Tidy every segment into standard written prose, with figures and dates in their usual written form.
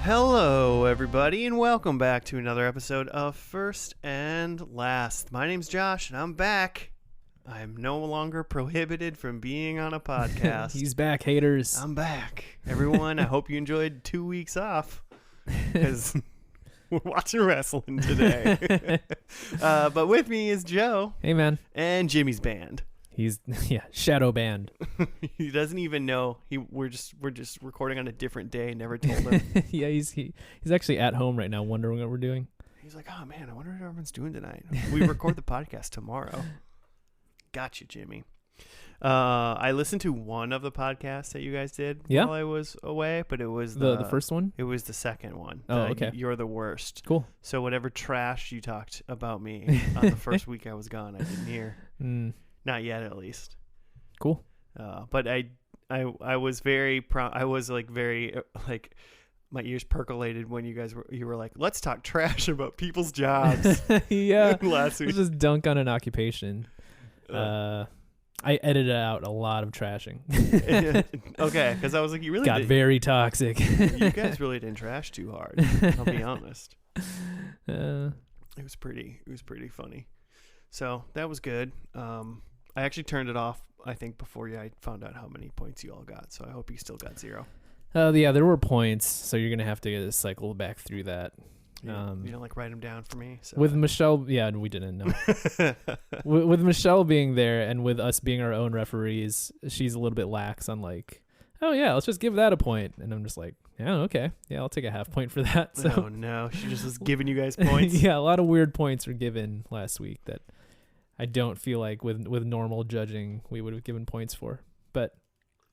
Hello, everybody, and welcome back to another episode of First and Last. My name's Josh, and I'm back. I'm no longer prohibited from being on a podcast. He's back, haters. I'm back. Everyone, I hope you enjoyed 2 weeks off, because we're watching wrestling today. But with me is Joe. Hey, man. And Jimmy's band. He's, shadow banned. He doesn't even know. We're just recording on a different day. Never told him. Yeah, he's actually at home right now wondering what we're doing. He's like, oh, man, I wonder what everyone's doing tonight. We record the podcast tomorrow. Gotcha, Jimmy. I listened to one of the podcasts that you guys did while I was away, but it was the first one? It was the second one. Oh, okay. You're the worst. Cool. So whatever trash you talked about me on the first week I was gone, I didn't hear. Not yet, at least. Cool. But I was very I was like very my ears percolated when you were like, let's talk trash about people's jobs. Yeah. Last week. Let's just dunk on an occupation. I edited out a lot of trashing. Okay, because I was like, you really got very toxic. You guys really didn't trash too hard. I'll be honest. It was pretty funny. So that was good. I actually turned it off, I think, before I found out how many points you all got. So I hope you still got 0. Yeah, there were points, so you're gonna have to cycle back through that. You don't write them down for me. So. With Michelle, we didn't know. with Michelle being there and with us being our own referees, she's a little bit lax on like, oh yeah, let's just give that a point. And I'm just like, yeah, okay, yeah, I'll take a half point for that. So. Oh no, she just was giving you guys points. Yeah, a lot of weird points were given last week that I don't feel like with normal judging we would have given points for. But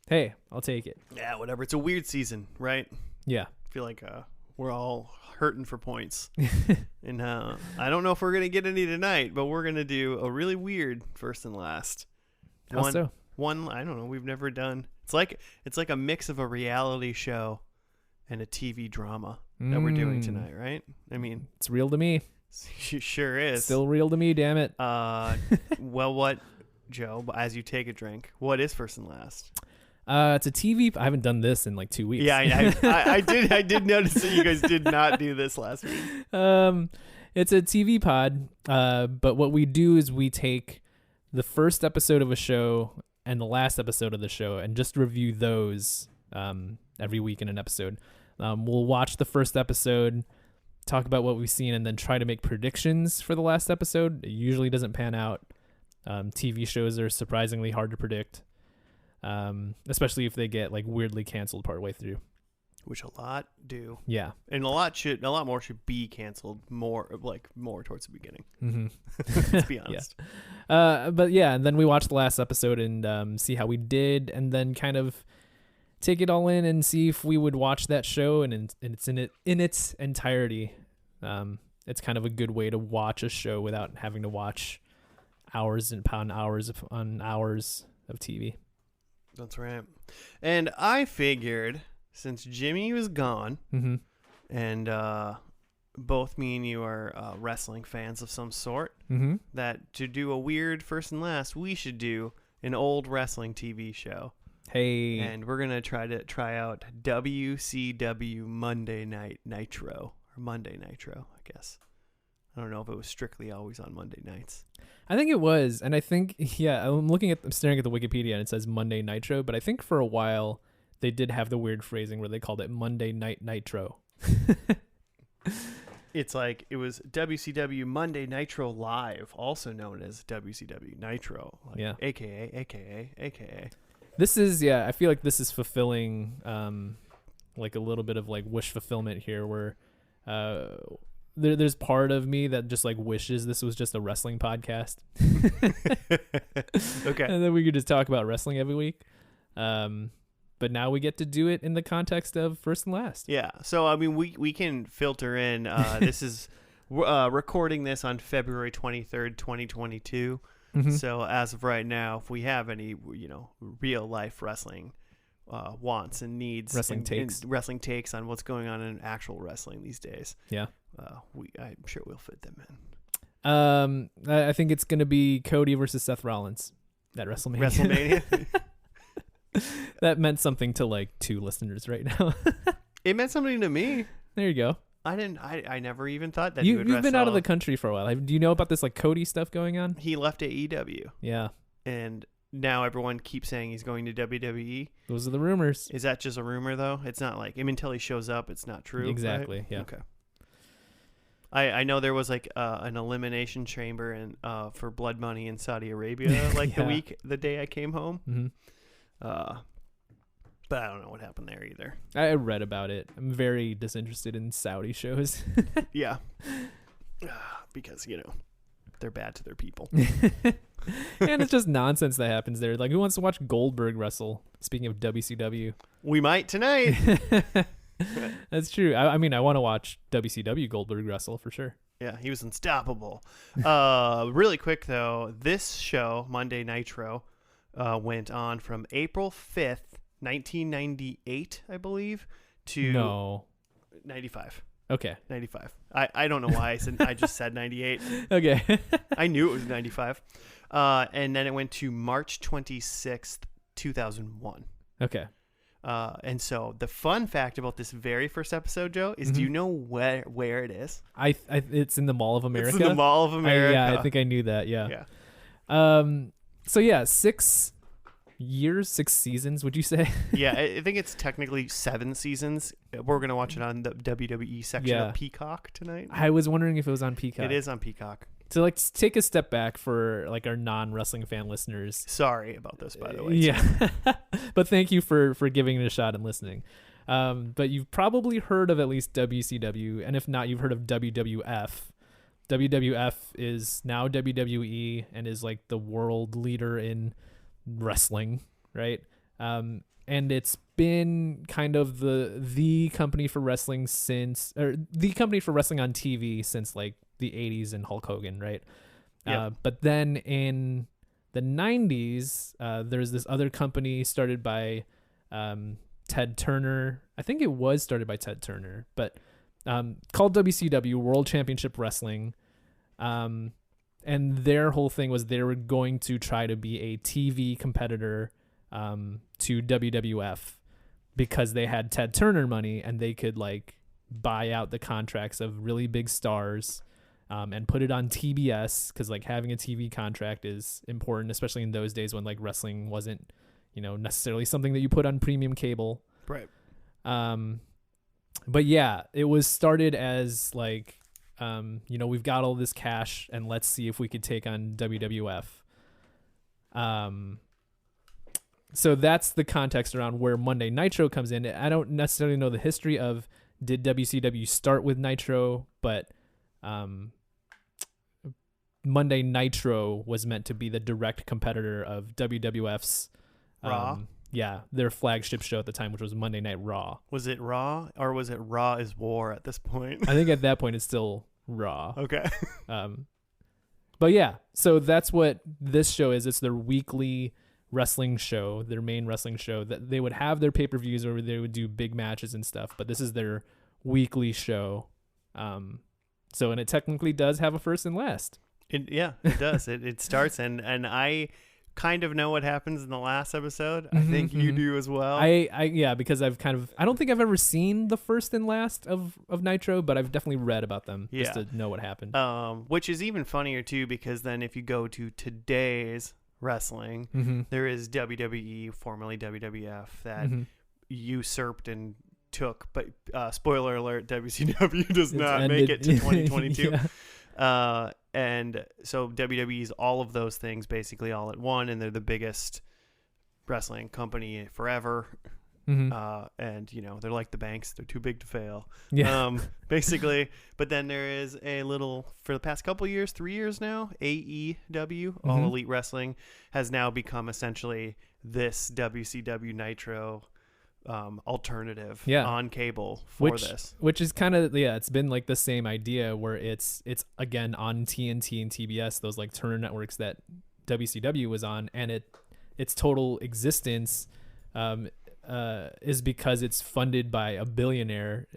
hey, I'll take it. Yeah, whatever. It's a weird season, right? Yeah. I feel like we're all hurting for points. And I don't know if we're going to get any tonight, but we're going to do a really weird first and last. One, I don't know, we've never done. It's like a mix of a reality show and a TV drama that we're doing tonight, right? I mean, it's real to me. She sure is. Still real to me, damn it. Well, what, Joe, as you take a drink, what is first and last? It's a TV. I haven't done this in like 2 weeks. Yeah, I did notice that you guys did not do this last week. It's a TV pod, but what we do is we take the first episode of a show and the last episode of the show and just review those every week in an episode. We'll watch the first episode, talk about what we've seen, and then try to make predictions for the last episode. It usually doesn't pan out. TV shows are surprisingly hard to predict. Especially if they get like weirdly canceled partway through, which a lot do. Yeah, and a lot more should be canceled more towards the beginning. Mm-hmm. Let's be honest. Yeah. But yeah, and then we watch the last episode and see how we did, and then kind of take it all in and see if we would watch that show and it's in its entirety. It's kind of a good way to watch a show without having to watch hours upon hours of TV. That's right. And I figured, since Jimmy was gone, and both me and you are wrestling fans of some sort, that to do a weird first and last, we should do an old wrestling TV show. Hey. And we're going to try out WCW Monday Nitro, or Monday Nitro, I guess. I don't know if it was strictly always on Monday nights. I think it was, and I think, yeah, I'm staring at the Wikipedia and it says Monday Nitro, but I think for a while they did have the weird phrasing where they called it Monday Night Nitro. It's like it was WCW Monday Nitro Live, also known as WCW Nitro, yeah, aka. This is, I feel like this is fulfilling, like a little bit of like wish fulfillment here, where there's part of me that just like wishes this was just a wrestling podcast. Okay. And then we could just talk about wrestling every week. But now we get to do it in the context of first and last. Yeah. So, I mean, we can filter in. This is recording this on February 23rd, 2022. So as of right now, if we have any, real life wrestling wants and needs, wrestling takes on what's going on in actual wrestling these days. Yeah. I'm sure we'll fit them in. I think it's going to be Cody versus Seth Rollins at WrestleMania. WrestleMania. That meant something to like 2 listeners right now. It meant something to me. There you go. I never even thought that you've been out of the country for a while. Do you know about this like Cody stuff going on? He left AEW. Yeah. And now everyone keeps saying he's going to WWE. Those are the rumors. Is that just a rumor though? It's not like, I mean, until he shows up, it's not true. Exactly. Right? Yeah. Okay. I know there was like an elimination chamber for Blood Money in Saudi Arabia like the day I came home. Mm-hmm. But I don't know what happened there either. I read about it. I'm very disinterested in Saudi shows. Yeah. Because, they're bad to their people. And it's just nonsense that happens there. Like, who wants to watch Goldberg wrestle? Speaking of WCW. We might tonight. That's true. I mean, I want to watch WCW Goldberg wrestle for sure. Yeah, he was unstoppable. Really quick, though, this show, Monday Nitro, went on from April 5th, 1998, I believe, to 95. Okay. 95. I don't know why I just said 98. Okay. I knew it was 95. And then it went to March 26th, 2001. Okay. And so the fun fact about this very first episode, Joe, is do you know where it is? It's in the Mall of America. It's in the Mall of America. Yeah, I think I knew that. Yeah. So yeah, 6 years, 6 seasons, would you say? Yeah, I think it's technically 7 seasons. We're going to watch it on the WWE section of Peacock tonight. I was wondering if it was on Peacock. It is on Peacock. So like take a step back for like our non-wrestling fan listeners. Sorry about this, by the way. Yeah. But thank you for giving it a shot and listening. But you've probably heard of at least WCW, and if not, you've heard of WWF. WWF is now WWE and is like the world leader in wrestling, right? And it's been kind of the company for wrestling the company for wrestling on TV since like the 80s and Hulk Hogan, right? Yep. But then in the 90s, there's this other company started by Ted Turner. I think it was started by Ted Turner, but called WCW, World Championship Wrestling. And their whole thing was they were going to try to be a TV competitor to WWF because they had Ted Turner money and they could like buy out the contracts of really big stars and put it on TBS because like having a TV contract is important, especially in those days when like wrestling wasn't, necessarily something that you put on premium cable. Right. But yeah, it was started as like, we've got all this cash and let's see if we could take on WWF. So that's the context around where Monday Nitro comes in. I don't necessarily know the history of did WCW start with Nitro, but Monday Nitro was meant to be the direct competitor of WWF's Raw. Their flagship show at the time, which was Monday Night Raw. Was it Raw or was it Raw is War at this point? I think at that point it's still Raw. Okay. But yeah, so that's what this show is. It's their weekly wrestling show, their main wrestling show. That they would have their pay-per-views where they would do big matches and stuff, but this is their weekly show. And it technically does have a first and last. It does. It starts and I kind of know what happens in the last episode. I think you do as well. Because I don't think I've ever seen the first and last of Nitro, but I've definitely read about them just to know what happened. Which is even funnier too, because then if you go to today's wrestling, there is WWE, formerly WWF, that usurped and took, but spoiler alert, WCW does not make it to 2022. And so WWE's all of those things basically all at one, and they're the biggest wrestling company forever. And they're like the banks, they're too big to fail. Basically. But then there is a little, for the past couple years, 3 years now, AEW, All Elite Wrestling, has now become essentially this WCW Nitro alternative on cable for this, which is kind of it's been like the same idea where it's again on TNT and TBS, those like Turner networks that WCW was on, and its total existence is because it's funded by a billionaire,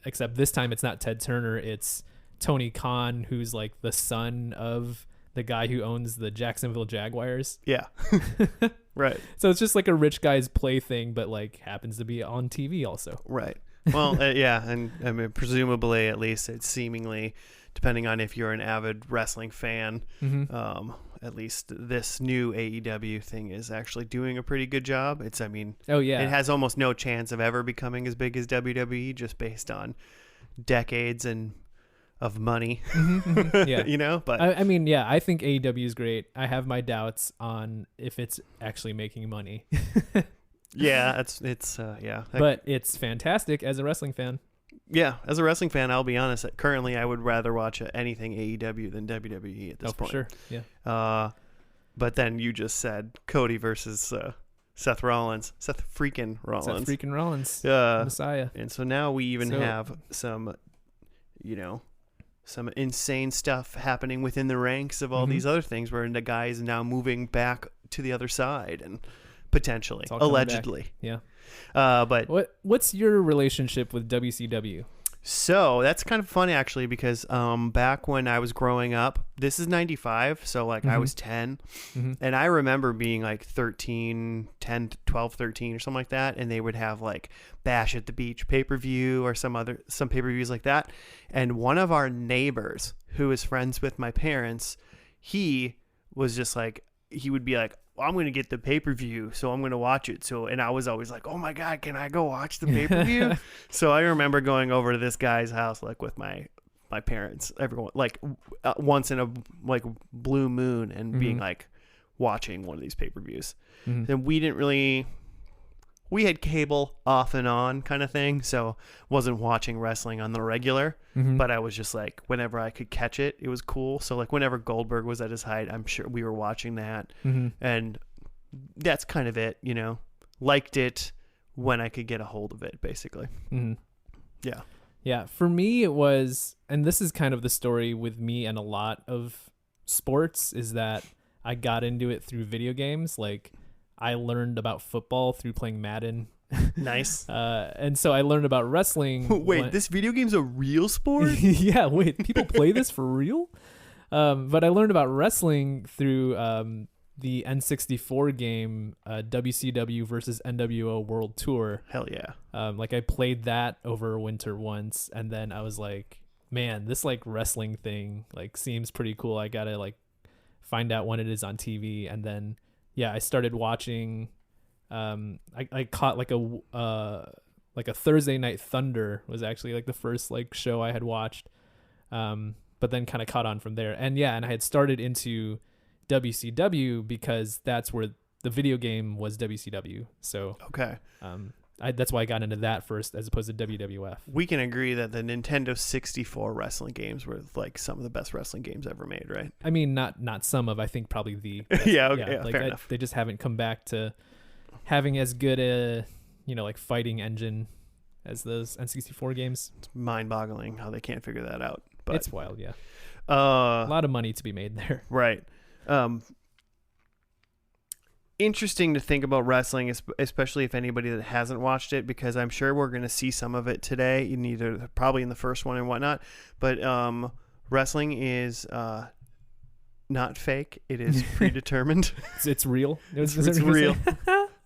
except this time it's not Ted Turner, it's Tony Khan, who's like the son of the guy who owns the Jacksonville Jaguars. Yeah. Right. So it's just like a rich guy's plaything, but like happens to be on TV also. Right. Well, yeah, and I mean, presumably, at least it's seemingly, depending on if you're an avid wrestling fan, at least this new AEW thing is actually doing a pretty good job. It's, I mean, it has almost no chance of ever becoming as big as WWE just based on decades of money. Yeah, you know. But I mean, yeah, I think AEW is great. I have my doubts on if it's actually making money. Yeah, but it's fantastic as a wrestling fan. Yeah, as a wrestling fan, I'll be honest. Currently, I would rather watch anything AEW than WWE at this point. For sure. Yeah. But then you just said Cody versus Seth Rollins. Seth freaking Rollins. Messiah. And so now we even have some, some insane stuff happening within the ranks of all these other things where the guy is now moving back to the other side and potentially, allegedly. Yeah. But what's your relationship with WCW? So that's kind of funny actually, because back when I was growing up, this is 95, so like I was 10, and I remember being like 13, 10, 12, 13 or something like that, and they would have like Bash at the Beach pay-per-view or some pay-per-views like that, and one of our neighbors who was friends with my parents, he was just like, he would be like, I'm going to get the pay-per-view, so I'm going to watch it. So, and I was always like, oh my God, can I go watch the pay-per-view? So I remember going over to this guy's house, like with my parents, everyone, like once in a like blue moon, and being like watching one of these pay-per-views. And we had cable off and on kind of thing, so wasn't watching wrestling on the regular, but I was just like, whenever I could catch it, it was cool. So like whenever Goldberg was at his height, I'm sure we were watching that, and that's kind of it, liked it when I could get a hold of it, basically. Yeah. For me, it was, and this is kind of the story with me and a lot of sports, is that I got into it through video games. Like, I learned about football through playing Madden. Nice. And so I learned about wrestling. Wait, this video game's a real sport? Yeah, wait, people play this for real? But I learned about wrestling through the N64 game, WCW versus NWO World Tour. Hell yeah. Like I played that over winter once, and then I was like, man, this like wrestling thing like seems pretty cool. I gotta like find out when it is on TV, and then I started watching. I caught like a Thursday Night Thunder was actually like the first like show I had watched, but then kind of caught on from there. And I had started into WCW because that's where the video game was WCW. So okay, that's why I got into that first as opposed to WWF. We can agree that the Nintendo 64 wrestling games were like some of the best wrestling games ever made, right? I mean, not some of, I think probably the best. Fair enough. They just haven't come back to having as good a, like fighting engine as those N64 games. It's mind-boggling how they can't figure that out. But it's wild, yeah. A lot of money to be made there. Right. Interesting to think about wrestling, especially if anybody that hasn't watched it, because I'm sure we're going to see some of it today, probably in the first one and whatnot. But wrestling is not fake; it is predetermined. It's real. It's real.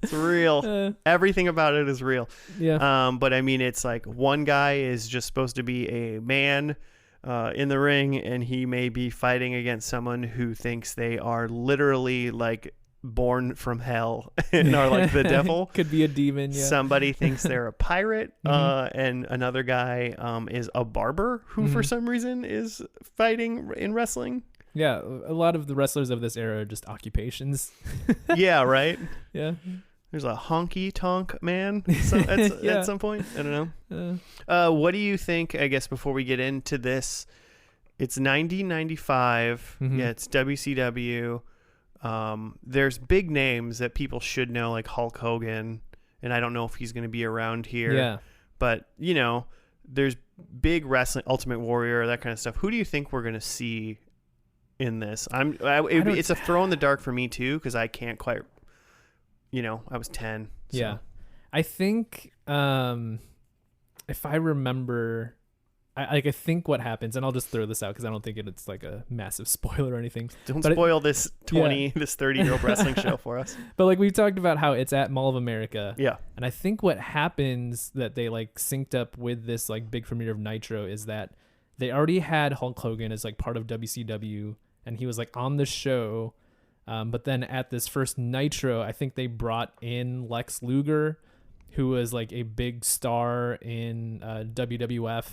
It's real. Everything about it is real. Yeah. But I mean, it's like one guy is just supposed to be a man in the ring, and he may be fighting against someone who thinks they are literally like born from hell and are like the devil. Could be a demon. Yeah. Somebody thinks they're a pirate, and another guy is a barber who for some reason is fighting in wrestling. Yeah, a lot of the wrestlers of this era are just occupations. Yeah, right. Yeah. There's a honky tonk man at some point. I don't know. What do you think, I guess, before we get into this? It's 1995. Yeah, it's WCW. There's big names that people should know, like Hulk Hogan, and I don't know if he's going to be around here. Yeah. But, there's big wrestling, Ultimate Warrior, that kind of stuff. Who do you think we're going to see in this? It's a throw in the dark for me, too, because I can't quite, I was 10. So. Yeah. I think, if I remember I think what happens, and I'll just throw this out because I don't think it's like a massive spoiler or anything. Don't spoil this 30-year-old wrestling show for us. But like we've talked about how it's at Mall of America. Yeah. And I think what happens that they like synced up with this like big premiere of Nitro is that they already had Hulk Hogan as like part of WCW, and he was like on the show. But then at this first Nitro, I think they brought in Lex Luger, who was like a big star in WWF.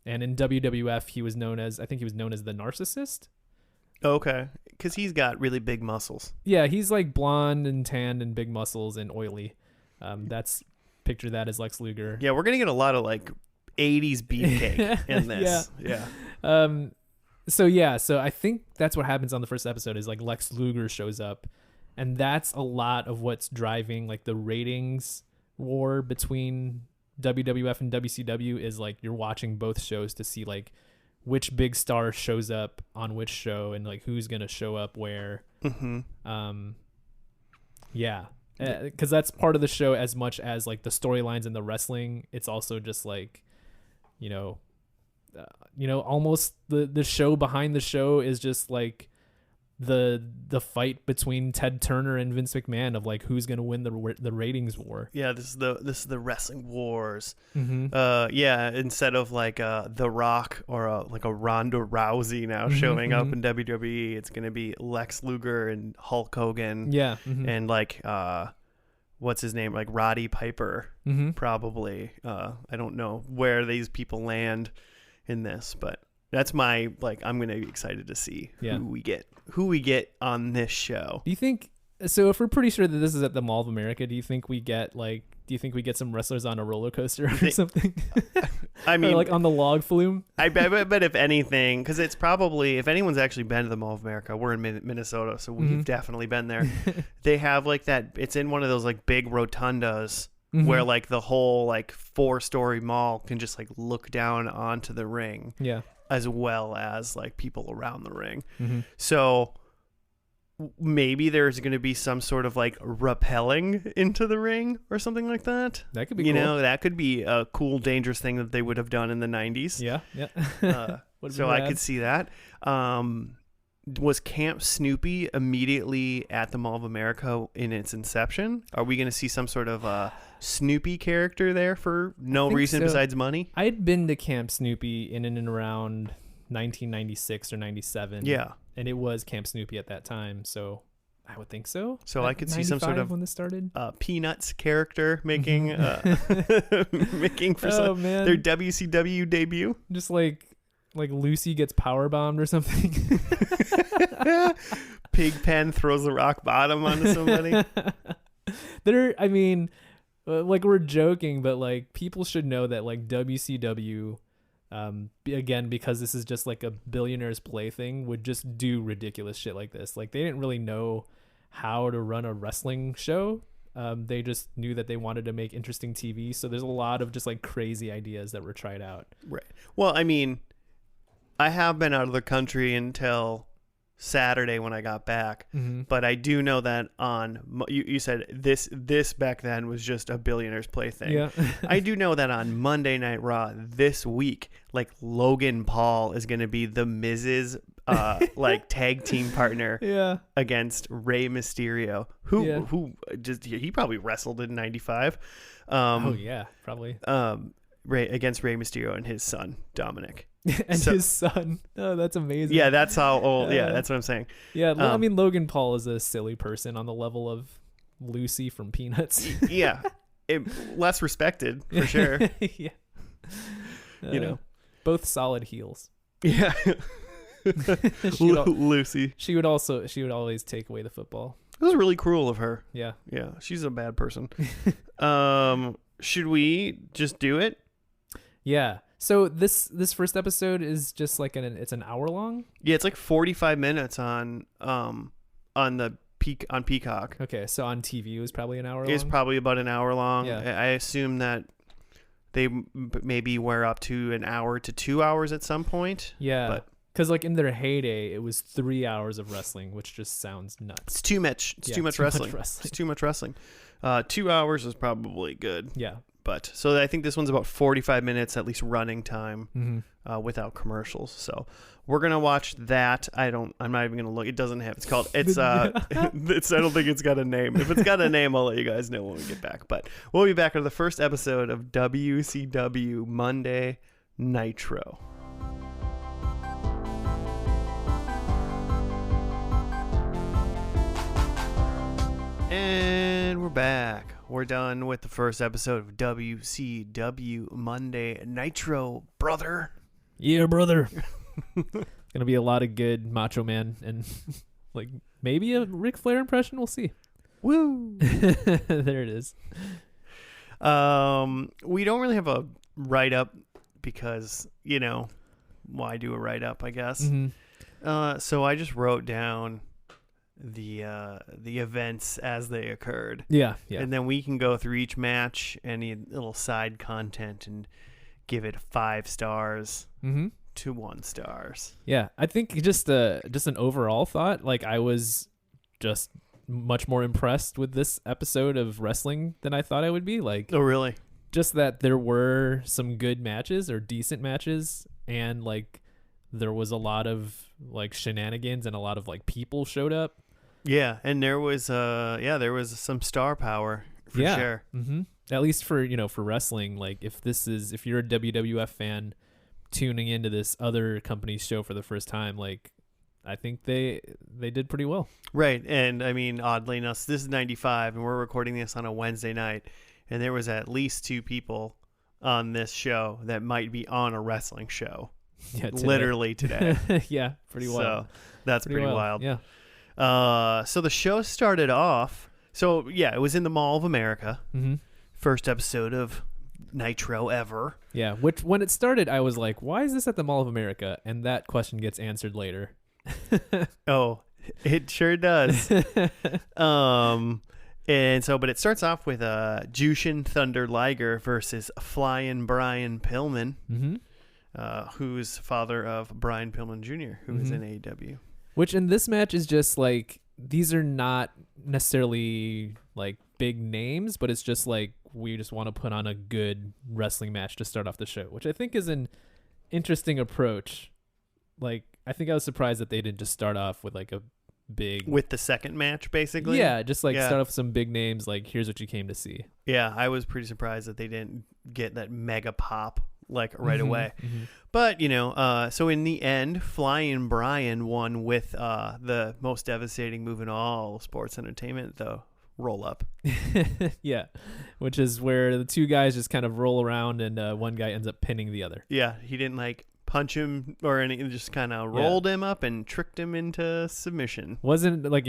And in WWF, he was known as the Narcissist. Okay, because he's got really big muscles. Yeah, he's like blonde and tanned and big muscles and oily. Picture that as Lex Luger. Yeah, we're gonna get a lot of like 80s beefcake in this. Yeah. So I think that's what happens on the first episode is like Lex Luger shows up, and that's a lot of what's driving like the ratings war between WWF and WCW is like you're watching both shows to see like which big star shows up on which show and like who's gonna show up where. Because that's part of the show as much as like the storylines and the wrestling. It's also just like almost the show behind the show is just like the fight between Ted Turner and Vince McMahon of like who's gonna win the ratings war. Yeah, this is the wrestling wars. Mm-hmm. Instead of like The Rock or like a Ronda Rousey now showing up in WWE, it's gonna be Lex Luger and Hulk Hogan. Yeah, and like what's his name, like Roddy Piper, probably. I don't know where these people land in this, but that's my like. I'm gonna be excited to see who we get on this show. Do you think so? If we're pretty sure that this is at the Mall of America, do you think we get some wrestlers on a roller coaster or something? I mean, or like on the log flume. I bet if anything, because it's probably if anyone's actually been to the Mall of America, we're in Minnesota, so we've definitely been there. They have like that. It's in one of those like big rotundas. Where like the whole like 4-story mall can just like look down onto the ring, as well as like people around the ring. So maybe there's going to be some sort of like rappelling into the ring or something like that. That could be cool. That could be a cool, dangerous thing that they would have done in the 90s. Yeah. So I could see that. Was Camp Snoopy immediately at the Mall of America in its inception? Are we going to see some sort of Snoopy character there for no reason besides money? I'd been to Camp Snoopy in and around 1996 or 97. Yeah. And it was Camp Snoopy at that time, so I would think so. So I could see some sort of when this started. Peanuts character making for their WCW debut. Just like Lucy gets power bombed or something. Pigpen throws the rock bottom onto somebody. Like we're joking, but like people should know that like WCW, again, because this is just like a billionaire's plaything, would just do ridiculous shit like this. Like they didn't really know how to run a wrestling show. They just knew that they wanted to make interesting TV. So there's a lot of just like crazy ideas that were tried out. Right. Well, I mean, I have been out of the country until Saturday when I got back, but I do know that you said this back then was just a billionaire's plaything. Yeah. I do know that on Monday Night Raw this week, like Logan Paul is going to be the Miz's like tag team partner against Rey Mysterio, who he probably wrestled in 95. Probably. Against Rey Mysterio and his son Dominic. His son. Oh, that's amazing. Yeah, that's how old. That's what I'm saying. Yeah, I mean, Logan Paul is a silly person on the level of Lucy from Peanuts. Less respected for sure. Yeah. Both solid heels. Yeah. Lucy. She would always take away the football. It was really cruel of her. Yeah. Yeah, she's a bad person. Should we just do it? Yeah. So this first episode is just like it's an hour long. Yeah, it's like 45 minutes on Peacock. Okay, so on TV it was probably an hour long. It's probably about an hour long. Yeah. I assume that they maybe wear up to an hour to 2 hours at some point. Yeah, because like in their heyday, it was 3 hours of wrestling, which just sounds nuts. It's too much. It's too much wrestling. It's too much wrestling. 2 hours is probably good. Yeah. But so I think this one's about 45 minutes, at least running time, without commercials. So we're going to watch that. I'm not even going to look. It doesn't have, I don't think it's got a name. If it's got a name, I'll let you guys know when we get back. But we'll be back to the first episode of WCW Monday Nitro. And we're back. We're done with the first episode of WCW Monday Nitro, brother. Yeah, brother. Gonna be a lot of good Macho Man and like maybe a Ric Flair impression. We'll see. Woo! There it is. We don't really have a write-up because, why do a write-up, I guess. So I just wrote down the events as they occurred. Yeah. And then we can go through each match, any little side content, and give it 5 stars to 1 stars. Yeah, I think just an overall thought. Like, I was just much more impressed with this episode of wrestling than I thought I would be. Like, oh, really? Just that there were some good matches or decent matches, and like there was a lot of like shenanigans and a lot of like people showed up. Yeah, and there was some star power for sure. At least for wrestling. Like if you're a WWF fan tuning into this other company's show for the first time, like I think they did pretty well. Right, and I mean, oddly enough, this is 95, and we're recording this on a Wednesday night, and there was at least 2 people on this show that might be on a wrestling show. Yeah, literally today. Yeah, pretty wild. So that's pretty wild. Yeah. So the show started off. So yeah, it was in the Mall of America. First episode of Nitro ever. Yeah, which when it started, I was like, "Why is this at the Mall of America?" And that question gets answered later. Oh, it sure does. And so, but it starts off with Jushin Thunder Liger versus Flying Brian Pillman, who's father of Brian Pillman Jr., who is in AEW. Which in this match is just like, these are not necessarily like big names, but it's just like we just want to put on a good wrestling match to start off the show, which I think is an interesting approach. Like, I think I was surprised that they didn't just start off with like a big... With the second match, basically? Yeah, just like start off with some big names, like here's what you came to see. Yeah, I was pretty surprised that they didn't get that mega pop like right away. But, so in the end, Flying Brian won with the most devastating move in all sports entertainment, though. Roll up. Yeah, which is where the 2 guys just kind of roll around and one guy ends up pinning the other. Yeah, he didn't like punch him or anything, just kind of rolled him up and tricked him into submission. It wasn't like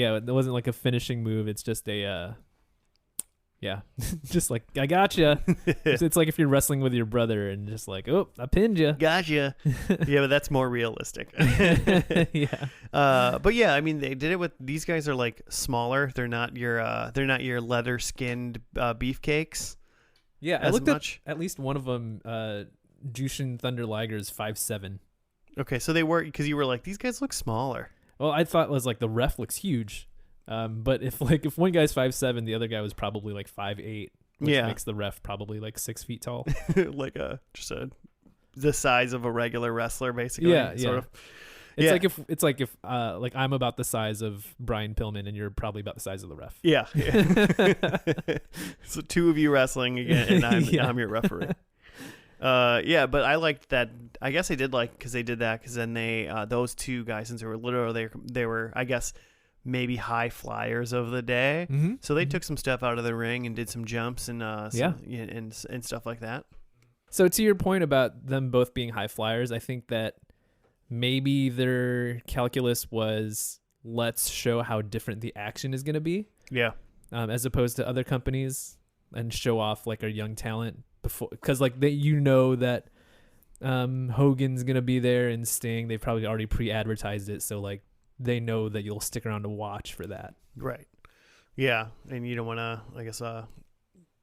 a finishing move. It's just a just like, I gotcha. It's like if you're wrestling with your brother and just like, oh, I pinned you. Gotcha. Yeah, but that's more realistic. Yeah. But yeah, I mean, they did it with, these guys are like smaller. They're not your leather skinned beefcakes. Yeah, I looked up at least one of them. Jushin Thunder Liger is 5'7". Okay, so they were, because you were like, these guys look smaller. Well, I thought it was like the ref looks huge. But if one guy's 5'7", the other guy was probably like 5'8", which makes the ref probably like 6 feet tall. Like the size of a regular wrestler, basically. Yeah, sort of. It's like if I'm about the size of Brian Pillman and you're probably about the size of the ref. Yeah. So 2 of you wrestling again, and I'm your referee. But I liked that. I guess I did like, because they did that, because then they those 2 guys, since they were literally they were I guess maybe high flyers of the day, so they took some stuff out of the ring and did some jumps and and stuff like that. So to your point about them both being high flyers, I think that maybe their calculus was, let's show how different the action is going to be. Yeah. As opposed to other companies, and show off like our young talent before, because like that Hogan's going to be there and Sting. They've probably already pre-advertised it, so like they know that you'll stick around to watch for that. Right. Yeah, and you don't want to, I guess,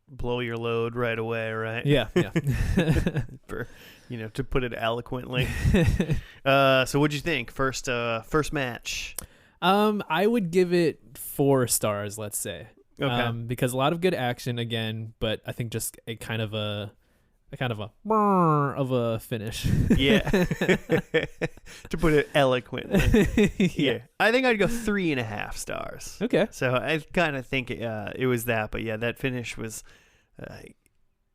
blow your load right away, right? Yeah. For, to put it eloquently. So what'd you think? First match. I would give it 4 stars, let's say. Okay. Because a lot of good action again, but I think just a kind of a brrr of a finish. Yeah. To put it eloquently. Yeah. I think I'd go 3.5 stars. Okay. So I kind of think it was that, but yeah, that finish was.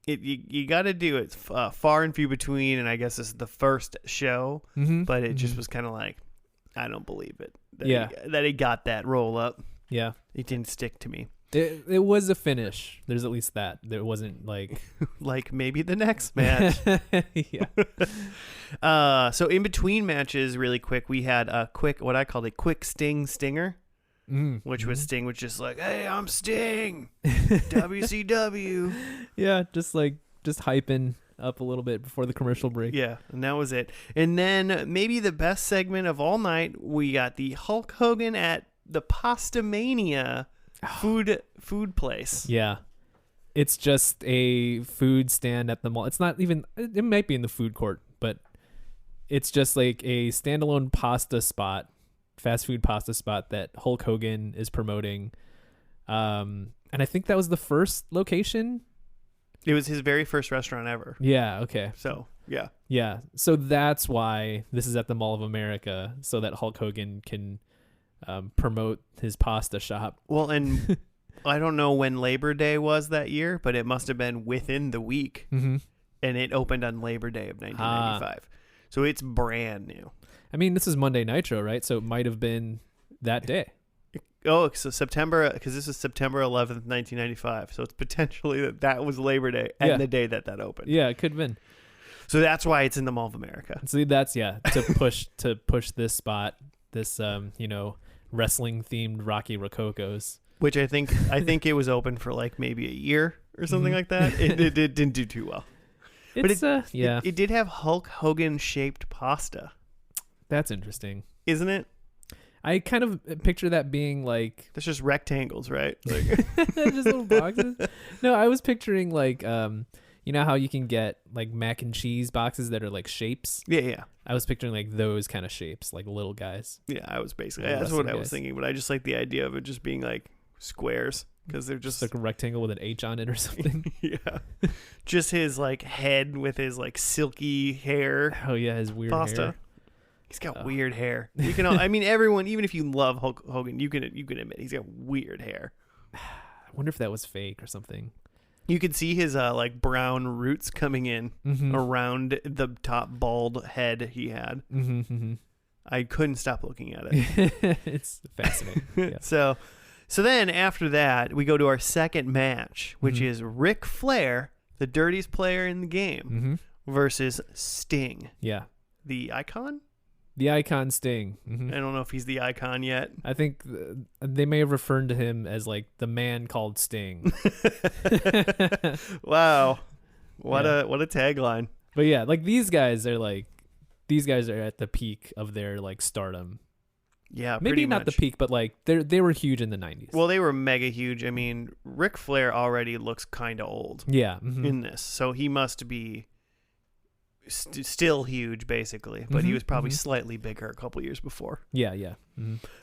You got to do it far and few between, and I guess this is the first show, but it just was kind of like, I don't believe it. That he got that roll up. Yeah. It didn't stick to me. It was a finish. There's at least that. There wasn't like like maybe the next match. Yeah. So in between matches, really quick, we had what I called a quick stinger, which was Sting was just like, "Hey, I'm Sting, WCW." Yeah, just hyping up a little bit before the commercial break. Yeah, and that was it. And then maybe the best segment of all night, we got the Hulk Hogan at the Pasta Mania food place. Yeah. It's just a food stand at the mall. It's not even, it might be in the food court, but it's just like a standalone pasta spot, fast food pasta spot that Hulk Hogan is promoting. And I think that was the first location. It was his very first restaurant ever. Yeah, okay. So, yeah. Yeah, so that's why this is at the Mall of America, so that Hulk Hogan can promote his pasta shop. Well, and I don't know when Labor Day was that year, but it must have been within the week. And it opened on Labor Day of 1995. So it's brand new. I mean, this is Monday Nitro, right? So it might have been that day. Oh, so September, because this is September 11th, 1995. So it's potentially that was Labor Day and the day that opened. Yeah, it could have been. So that's why it's in the Mall of America. So that's, to push this spot, this, wrestling themed Rocky Rococos. Which I think it was open for like maybe a year or something like that. It didn't do too well. But it did have Hulk Hogan shaped pasta. That's interesting. Isn't it? I kind of picture that being like... That's just rectangles, right? Like just little boxes. No, I was picturing like, you know how you can get like mac and cheese boxes that are like shapes? Yeah. I was picturing like those kind of shapes, like little guys. Yeah, I was basically... That's what I was thinking, but I just like the idea of it just being like squares because they're just like a rectangle with an H on it or something. Yeah. Just his like head with his like silky hair. Oh yeah, his weird pasta. Hair. He's got weird hair. You can, I mean, everyone, even if you love Hulk Hogan, you can admit he's got weird hair. I wonder if that was fake or something. You could see his like brown roots coming in around the top bald head he had. I couldn't stop looking at it. It's fascinating. Yeah. So then after that, we go to our second match, which is Ric Flair, the dirtiest player in the game, versus Sting. Yeah. The Icon? The Icon Sting. I don't know if he's the Icon yet. I think they may have referred to him as like the man called Sting. Wow. What a tagline. But yeah, like these guys are at the peak of their like stardom. Yeah, maybe not much. the peak, but like they were huge in the 90s. Well, they were mega huge. I mean, Ric Flair already looks kind of old. Yeah. In this, so he must be still huge, basically. But he was probably slightly bigger a couple years before. Yeah.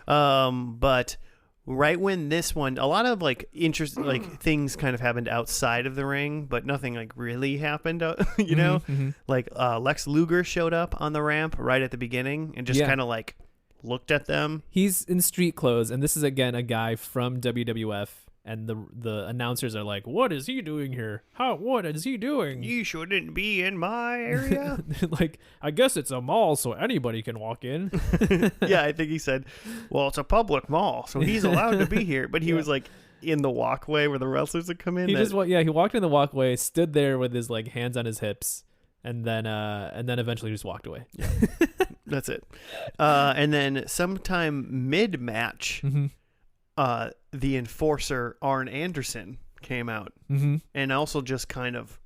But right when this one, a lot of like things kind of happened outside of the ring, but nothing like really happened. You know, like Lex Luger showed up on the ramp right at the beginning and just kind of like looked at them. He's in street clothes, and this is again a guy from WWF, and the announcers are like, "What is he doing here? What is he doing? You shouldn't be in my area." Like, I guess it's a mall, so anybody can walk in. Yeah, I think he said, "Well, it's a public mall, so he's allowed to be here." But he was like in the walkway where the wrestlers would come in. He walked in the walkway, stood there with his like hands on his hips, and then eventually just walked away. Yeah. That's it. And then sometime mid-match, the enforcer, Arn Anderson, came out and also just kind of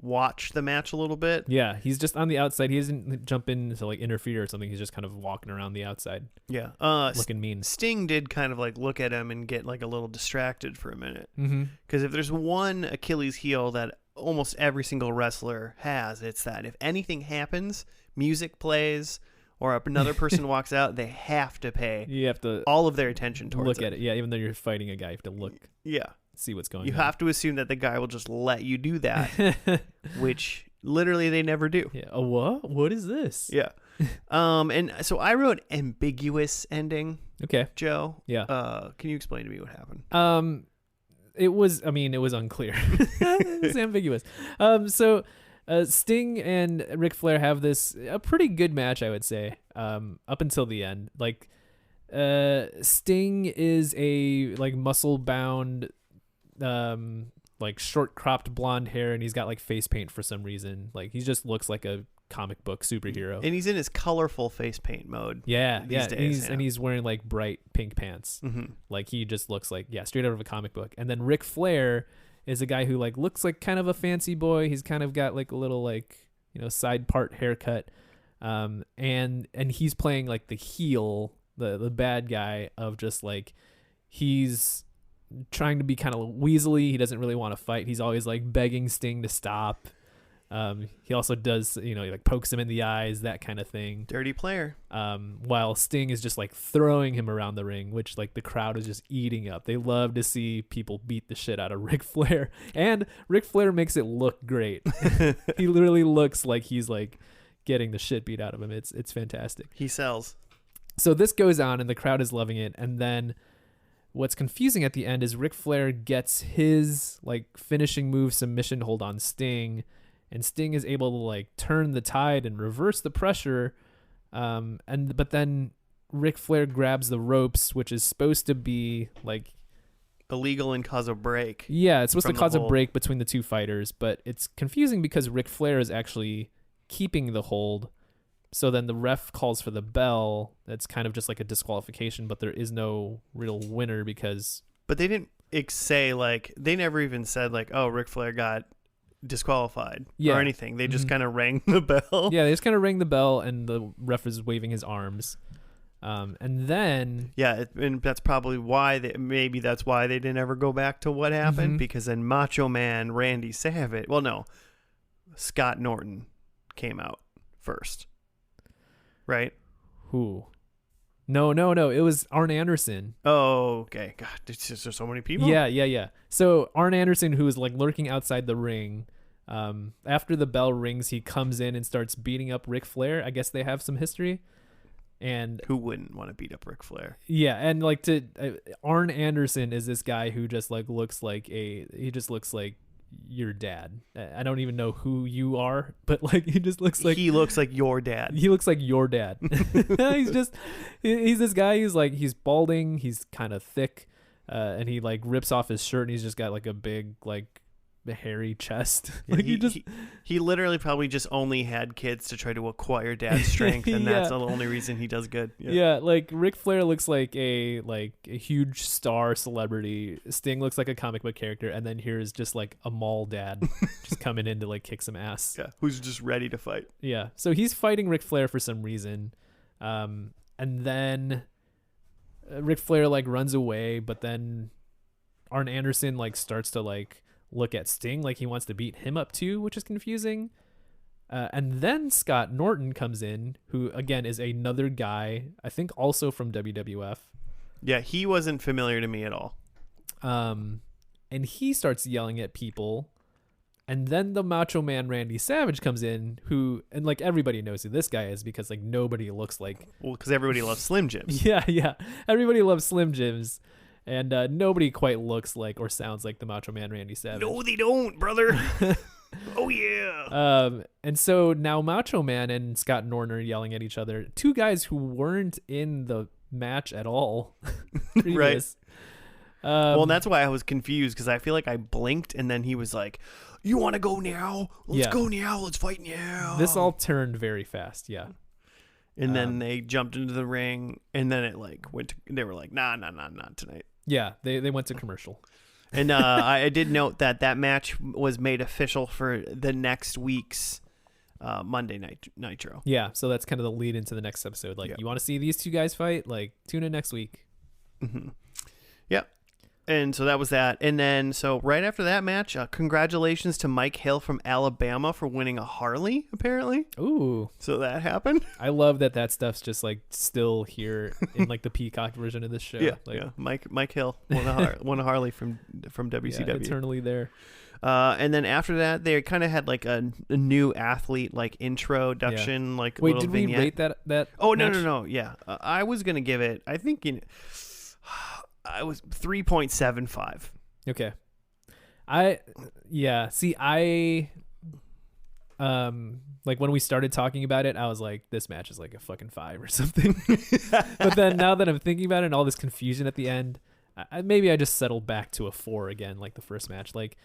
watched the match a little bit. Yeah, he's just on the outside. He doesn't jump in to like interfere or something. He's just kind of walking around the outside. Yeah. Looking mean. Sting did kind of like look at him and get like a little distracted for a minute. Because if there's one Achilles heel that almost every single wrestler has, it's that if anything happens, music plays, or another person walks out, they have to pay. You have to all of their attention towards look at it. Yeah, even though you're fighting a guy, you have to look. Yeah. See what's going on. You have to assume that the guy will just let you do that, which literally they never do. Yeah. A what? What is this? Yeah. And so I wrote ambiguous ending. Okay. Joe. Yeah. Can you explain to me what happened? It was unclear. It was ambiguous. So Sting and Ric Flair have a pretty good match, I would say, up until the end. Like, Sting is a like muscle bound, like short cropped blonde hair, and he's got like face paint for some reason. Like, he just looks like a comic book superhero. And he's in his colorful face paint mode. Yeah, these days, and he's wearing like bright pink pants. Mm-hmm. Like, he just looks like straight out of a comic book. And then Ric Flair is a guy who like looks like kind of a fancy boy. He's kind of got like a little like, side part haircut. And he's playing like the heel, the bad guy of just like, he's trying to be kind of weaselly. He doesn't really want to fight. He's always like begging Sting to stop. He also does, he like pokes him in the eyes, that kind of thing. Dirty player. While Sting is just like throwing him around the ring, which like the crowd is just eating up. They love to see people beat the shit out of Ric Flair, and Ric Flair makes it look great. He literally looks like he's like getting the shit beat out of him. It's fantastic. He sells. So this goes on and the crowd is loving it. And then what's confusing at the end is Ric Flair gets his like finishing move submission hold on Sting, and Sting is able to like turn the tide and reverse the pressure. But then Ric Flair grabs the ropes, which is supposed to be like illegal and cause a break. Yeah, it's supposed to cause a break between the two fighters, but it's confusing because Ric Flair is actually keeping the hold. So then the ref calls for the bell. That's kind of just like a disqualification, but there is no real winner because... But they didn't say like, they never even said like, oh, Ric Flair got disqualified or anything. They just kind of rang the bell. Yeah, they just kind of rang the bell and the ref is waving his arms. And then... Yeah, and that's probably why that's why they didn't ever go back to what happened, because then Macho Man Randy Savage... Well, no, Scott Norton came out first. Right? Who? No. It was Arn Anderson. Oh, okay. God, there's just so many people. Yeah. So Arn Anderson, who is like lurking outside the ring, after the bell rings, he comes in and starts beating up Ric Flair. I guess they have some history. And who wouldn't want to beat up Ric Flair? Yeah, and like Arn Anderson is this guy who just like looks like your dad. I don't even know who you are, but like he looks like your dad. He looks like your dad. he's this guy who's like, he's balding, he's kind of thick, and he like rips off his shirt and he's just got like a big like hairy chest. Like he literally probably just only had kids to try to acquire dad strength, and that's the only reason he does good. Yeah, like Ric Flair looks like a huge star celebrity. Sting looks like a comic book character, and then here's just like a mall dad just coming in to like kick some ass. Yeah, who's just ready to fight. Yeah, so he's fighting Ric Flair for some reason, and then Ric Flair like runs away, but then Arn Anderson like starts to like look at Sting like he wants to beat him up too, which is confusing. And then Scott Norton comes in, who again is another guy, I think also from WWF. Yeah, he wasn't familiar to me at all. And he starts yelling at people. And then the Macho Man Randy Savage comes in, who, and like everybody knows who this guy is because like nobody looks like... Well, because everybody loves Slim Jims. Yeah. Everybody loves Slim Jims. And nobody quite looks like or sounds like the Macho Man Randy Savage. No, they don't, brother. Oh, yeah. And so now Macho Man and Scott Norton are yelling at each other. Two guys who weren't in the match at all. Right. Well, and that's why I was confused, because I feel like I blinked and then he was like, you want to go now? Let's go now. Let's fight now. This all turned very fast. Yeah. And then they jumped into the ring, and then it like they were like, nah, not tonight. Yeah, they went to commercial. And I did note that match was made official for the next week's Monday Nitro. Yeah, so that's kind of the lead into the next episode. Like, you want to see these two guys fight? Like, tune in next week. Mm-hmm. Yep. And so that was that. And then, so right after that match, congratulations to Mike Hill from Alabama for winning a Harley, apparently. Ooh. So that happened. I love that stuff's just like still here in like the Peacock version of this show. Yeah. Like, yeah. Mike Hill won a Harley from WCW. Yeah, eternally there. And then after that, they kind of had like a new athlete like introduction. Yeah. Like, wait, did vignette. We rate that? Oh, match? No. Yeah. I was going to give it, I think, I was 3.75. Okay. See, like when we started talking about it, I was like, this match is like a fucking 5 or something. But then now that I'm thinking about it and all this confusion at the end, maybe I just settled back to a 4 again, like the first match. Like,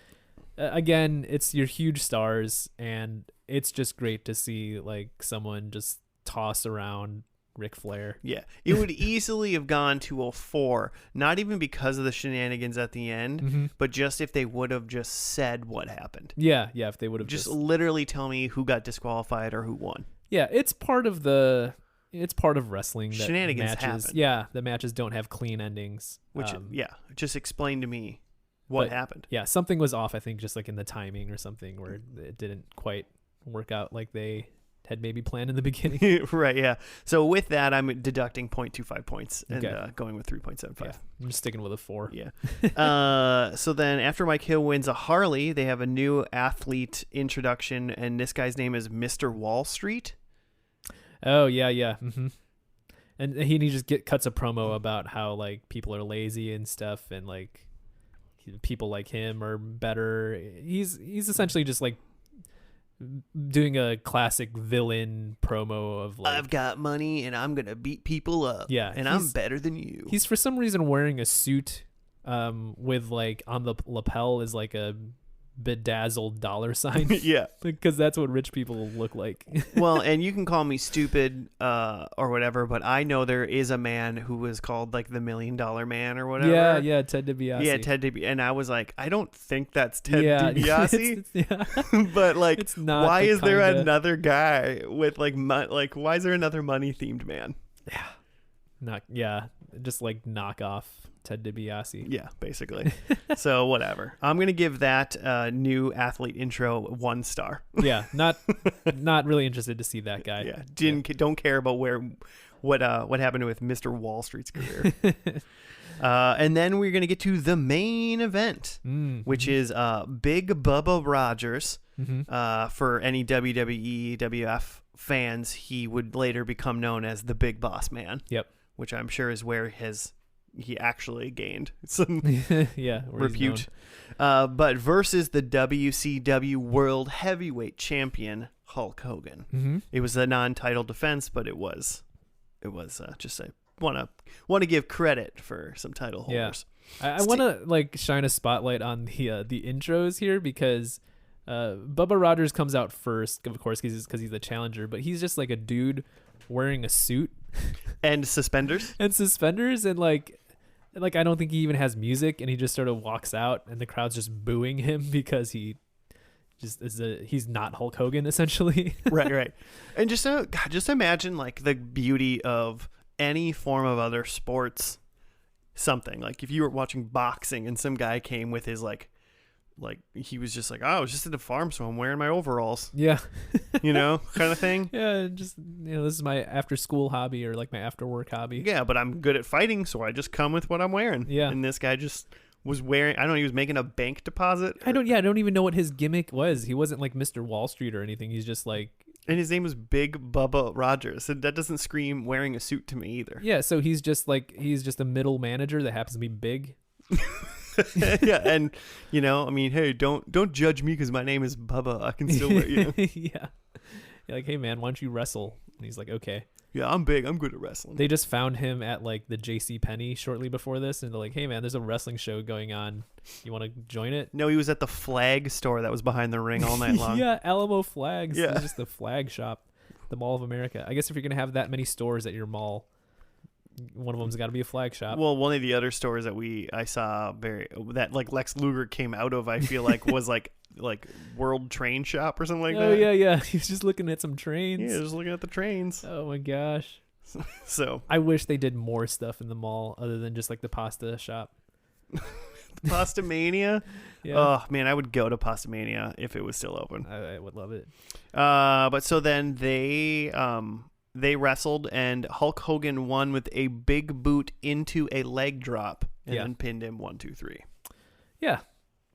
again, it's your huge stars, and it's just great to see like someone just toss around Ric Flair. Yeah, it would easily have gone to a 4, not even because of the shenanigans at the end, but just if they would have just said what happened. Yeah, if they would have just literally tell me who got disqualified or who won. Yeah, it's part of wrestling. That Shenanigans matches, happen. Yeah, the matches don't have clean endings. Which, just explain to me what happened. Yeah, something was off, I think, just like in the timing or something where it didn't quite work out like they had maybe planned in the beginning. Right, yeah. So with that, I'm deducting 0.25 points and going with 3.75. Yeah, I'm just sticking with a 4. Yeah. So then after Mike Hill wins a Harley, they have a new athlete introduction, and this guy's name is Mr. Wall Street. Oh, yeah. Mm-hmm. And he just cuts a promo about how like people are lazy and stuff, and like people like him are better. He's essentially just like doing a classic villain promo of like, I've got money and I'm gonna beat people up. Yeah, and I'm better than you. He's for some reason wearing a suit with like on the lapel is like a bedazzled dollar sign. Yeah, because that's what rich people look like. Well, and you can call me stupid or whatever, but I know there is a man who was called like the $1 Million Man or whatever. Yeah, Ted DiBiase. Yeah, Ted DiBiase. And I was like, I don't think that's Ted DiBiase. But like, it's not. Why is there another guy with like why is there another money themed man? Just like knock off Ted DiBiase. Yeah, basically. So whatever. I'm gonna give that new athlete intro 1 star. Yeah, not really interested to see that guy. Yeah, don't care about what happened with Mr. Wall Street's career. And then we're gonna get to the main event, which is Big Bubba Rogers. For any WWE, WF fans, he would later become known as the Big Boss Man. Yep. Which I'm sure is where he actually gained some repute. But versus the WCW World Heavyweight Champion Hulk Hogan. It was a non-title defense, but it was just I want to give credit for some title holders. Yeah. I want to like shine a spotlight on the intros here, because Bubba Rogers comes out first, of course, because he's the challenger, but he's just like a dude wearing a suit and suspenders and like I don't think he even has music, and he just sort of walks out and the crowd's just booing him because he just he's not Hulk Hogan essentially. right. And just imagine like the beauty of any form of other sports, something like if you were watching boxing and some guy came with his like he was just like, oh, I was just at the farm, so I'm wearing my overalls. Yeah. Kind of thing. Yeah, just this is my after school hobby or like my after work hobby. Yeah, but I'm good at fighting, so I just come with what I'm wearing. Yeah. And this guy just was wearing, I don't know, he was making a bank deposit. I don't even know what his gimmick was. He wasn't like Mr. Wall Street or anything. He's just like, and his name was Big Bubba Rogers. So that doesn't scream wearing a suit to me either. Yeah, so he's just a middle manager that happens to be big. Yeah, and I mean, hey, don't judge me because my name is Bubba. I can still wear you. Yeah. You're like, hey man, why don't you wrestle? And he's like, okay. Yeah, I'm big. I'm good at wrestling. They just found him at like the JCPenney shortly before this, and they're like, hey man, there's a wrestling show going on. You want to join it? No, he was at the flag store that was behind the ring all night long. Yeah, Alamo Flags. Yeah. It's just the flag shop, the Mall of America. I guess if you're gonna have that many stores at your mall, one of them's got to be a flag shop. Well, one of the other stores that I saw that like Lex Luger came out of, I feel like was like World Train Shop or something like that. Oh yeah. He's just looking at some trains. Yeah, just looking at the trains. Oh my gosh. So I wish they did more stuff in the mall other than just like the pasta shop. Pastamania. Yeah. Oh man, I would go to Pastamania if it was still open. I would love it. But so then they wrestled, and Hulk Hogan won with a big boot into a leg drop, and then pinned him 1, 2, 3. Yeah.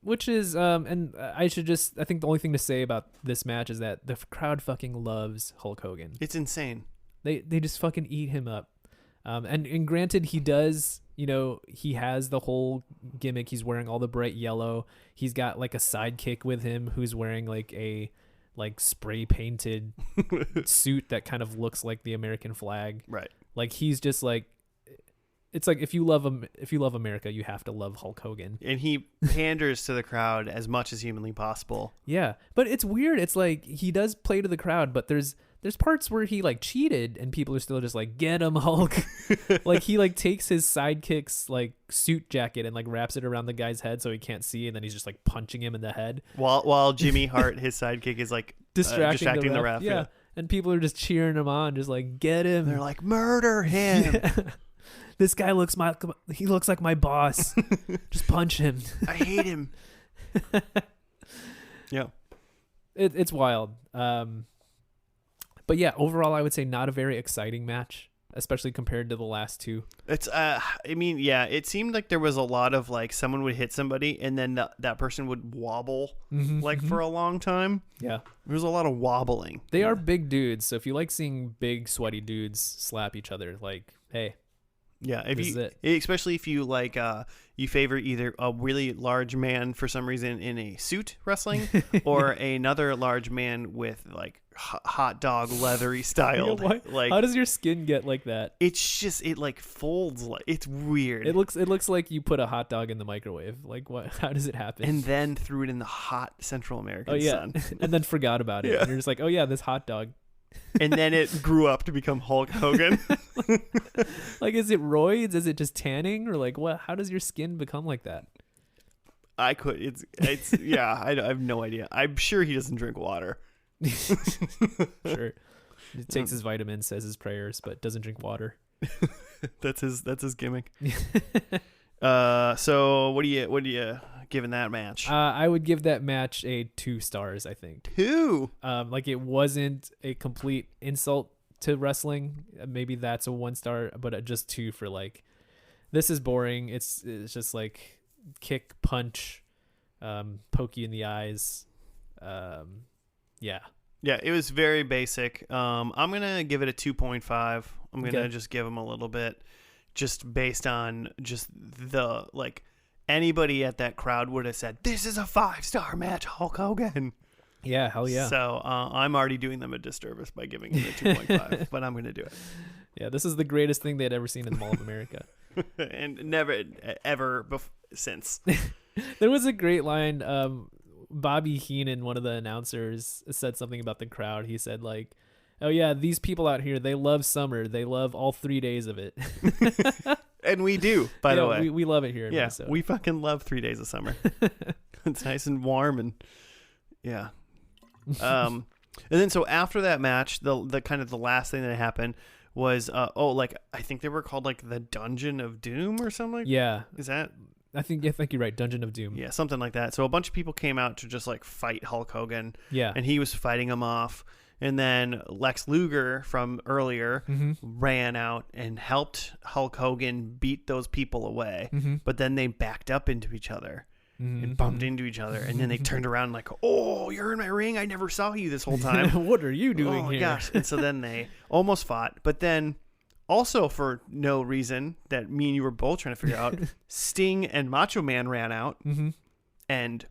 Which is, and I think the only thing to say about this match is that the crowd fucking loves Hulk Hogan. It's insane. They just fucking eat him up. And granted, he does, he has the whole gimmick. He's wearing all the bright yellow. He's got like a sidekick with him who's wearing like a spray painted suit that kind of looks like the American flag. Right. Like he's just like, it's like if you love America, you have to love Hulk Hogan. And he panders to the crowd as much as humanly possible. Yeah, but it's weird. It's like he does play to the crowd, but there's parts where he like cheated, and people are still just like, get him, Hulk. Like he like takes his sidekick's like suit jacket and like wraps it around the guy's head so he can't see, and then he's just like punching him in the head. While Jimmy Hart, his sidekick, is like distracting the ref. Yeah, and people are just cheering him on, just like, get him. They're like, murder him. Yeah. This guy looks like my boss. Just punch him. I hate him. Yeah. It's wild. But yeah, overall, I would say not a very exciting match, especially compared to the last two. It's, it seemed like there was a lot of like someone would hit somebody and then that person would wobble for a long time. Yeah. There was a lot of wobbling. They are big dudes. So if you like seeing big, sweaty dudes slap each other, like, hey. Yeah, especially if you like you favor either a really large man for some reason in a suit wrestling or another large man with like hot dog leathery style. Like, how does your skin get like that? It's just it like folds, like it's weird. It looks like you put a hot dog in the microwave. Like what? How does it happen? And then threw it in the hot Central American sun. And then forgot about it. Yeah. And you're just like, oh yeah, this hot dog. And then it grew up to become Hulk Hogan. Like, is it roids? Is it just tanning? Or like, what? How does your skin become like that? It's yeah, I have no idea. I'm sure he doesn't drink water. Sure. He takes his vitamins, says his prayers, but doesn't drink water. That's his gimmick. So what do you giving that match? I would give that match a 2 stars, I think. 2? Like it wasn't a complete insult to wrestling. Maybe that's a 1 star, but just 2 for like, this is boring. It's just like kick, punch, poke you in the eyes. Yeah. Yeah, it was very basic. I'm going to give it a 2.5. I'm going to just give him a little bit just based on just the like anybody at that crowd would have said, this is a 5-star match, Hulk Hogan. Yeah, hell yeah. So I'm already doing them a disservice by giving it a 2.5, but I'm going to do it. Yeah, this is the greatest thing they'd ever seen in the Mall of America. And never, ever since. There was a great line. Bobby Heenan, one of the announcers, said something about the crowd. He said like, oh yeah, these people out here, they love summer. They love all 3 days of it. And we do, by the way. We love it here in Minnesota. We fucking love 3 days of summer. It's nice and warm and yeah. And then so after that match, the kind of the last thing that happened was I think they were called like the Dungeon of Doom or something. Yeah. Is that? I think you're right. Dungeon of Doom. Yeah, something like that. So a bunch of people came out to just like fight Hulk Hogan. Yeah. And he was fighting them off. And then Lex Luger from earlier ran out and helped Hulk Hogan beat those people away. But then they backed up into each other and bumped into each other. And then they turned around like, oh, you're in my ring? I never saw you this whole time. What are you doing here? Oh, gosh. And so then they almost fought. But then also for no reason that me and you were both trying to figure out, Sting and Macho Man ran out. And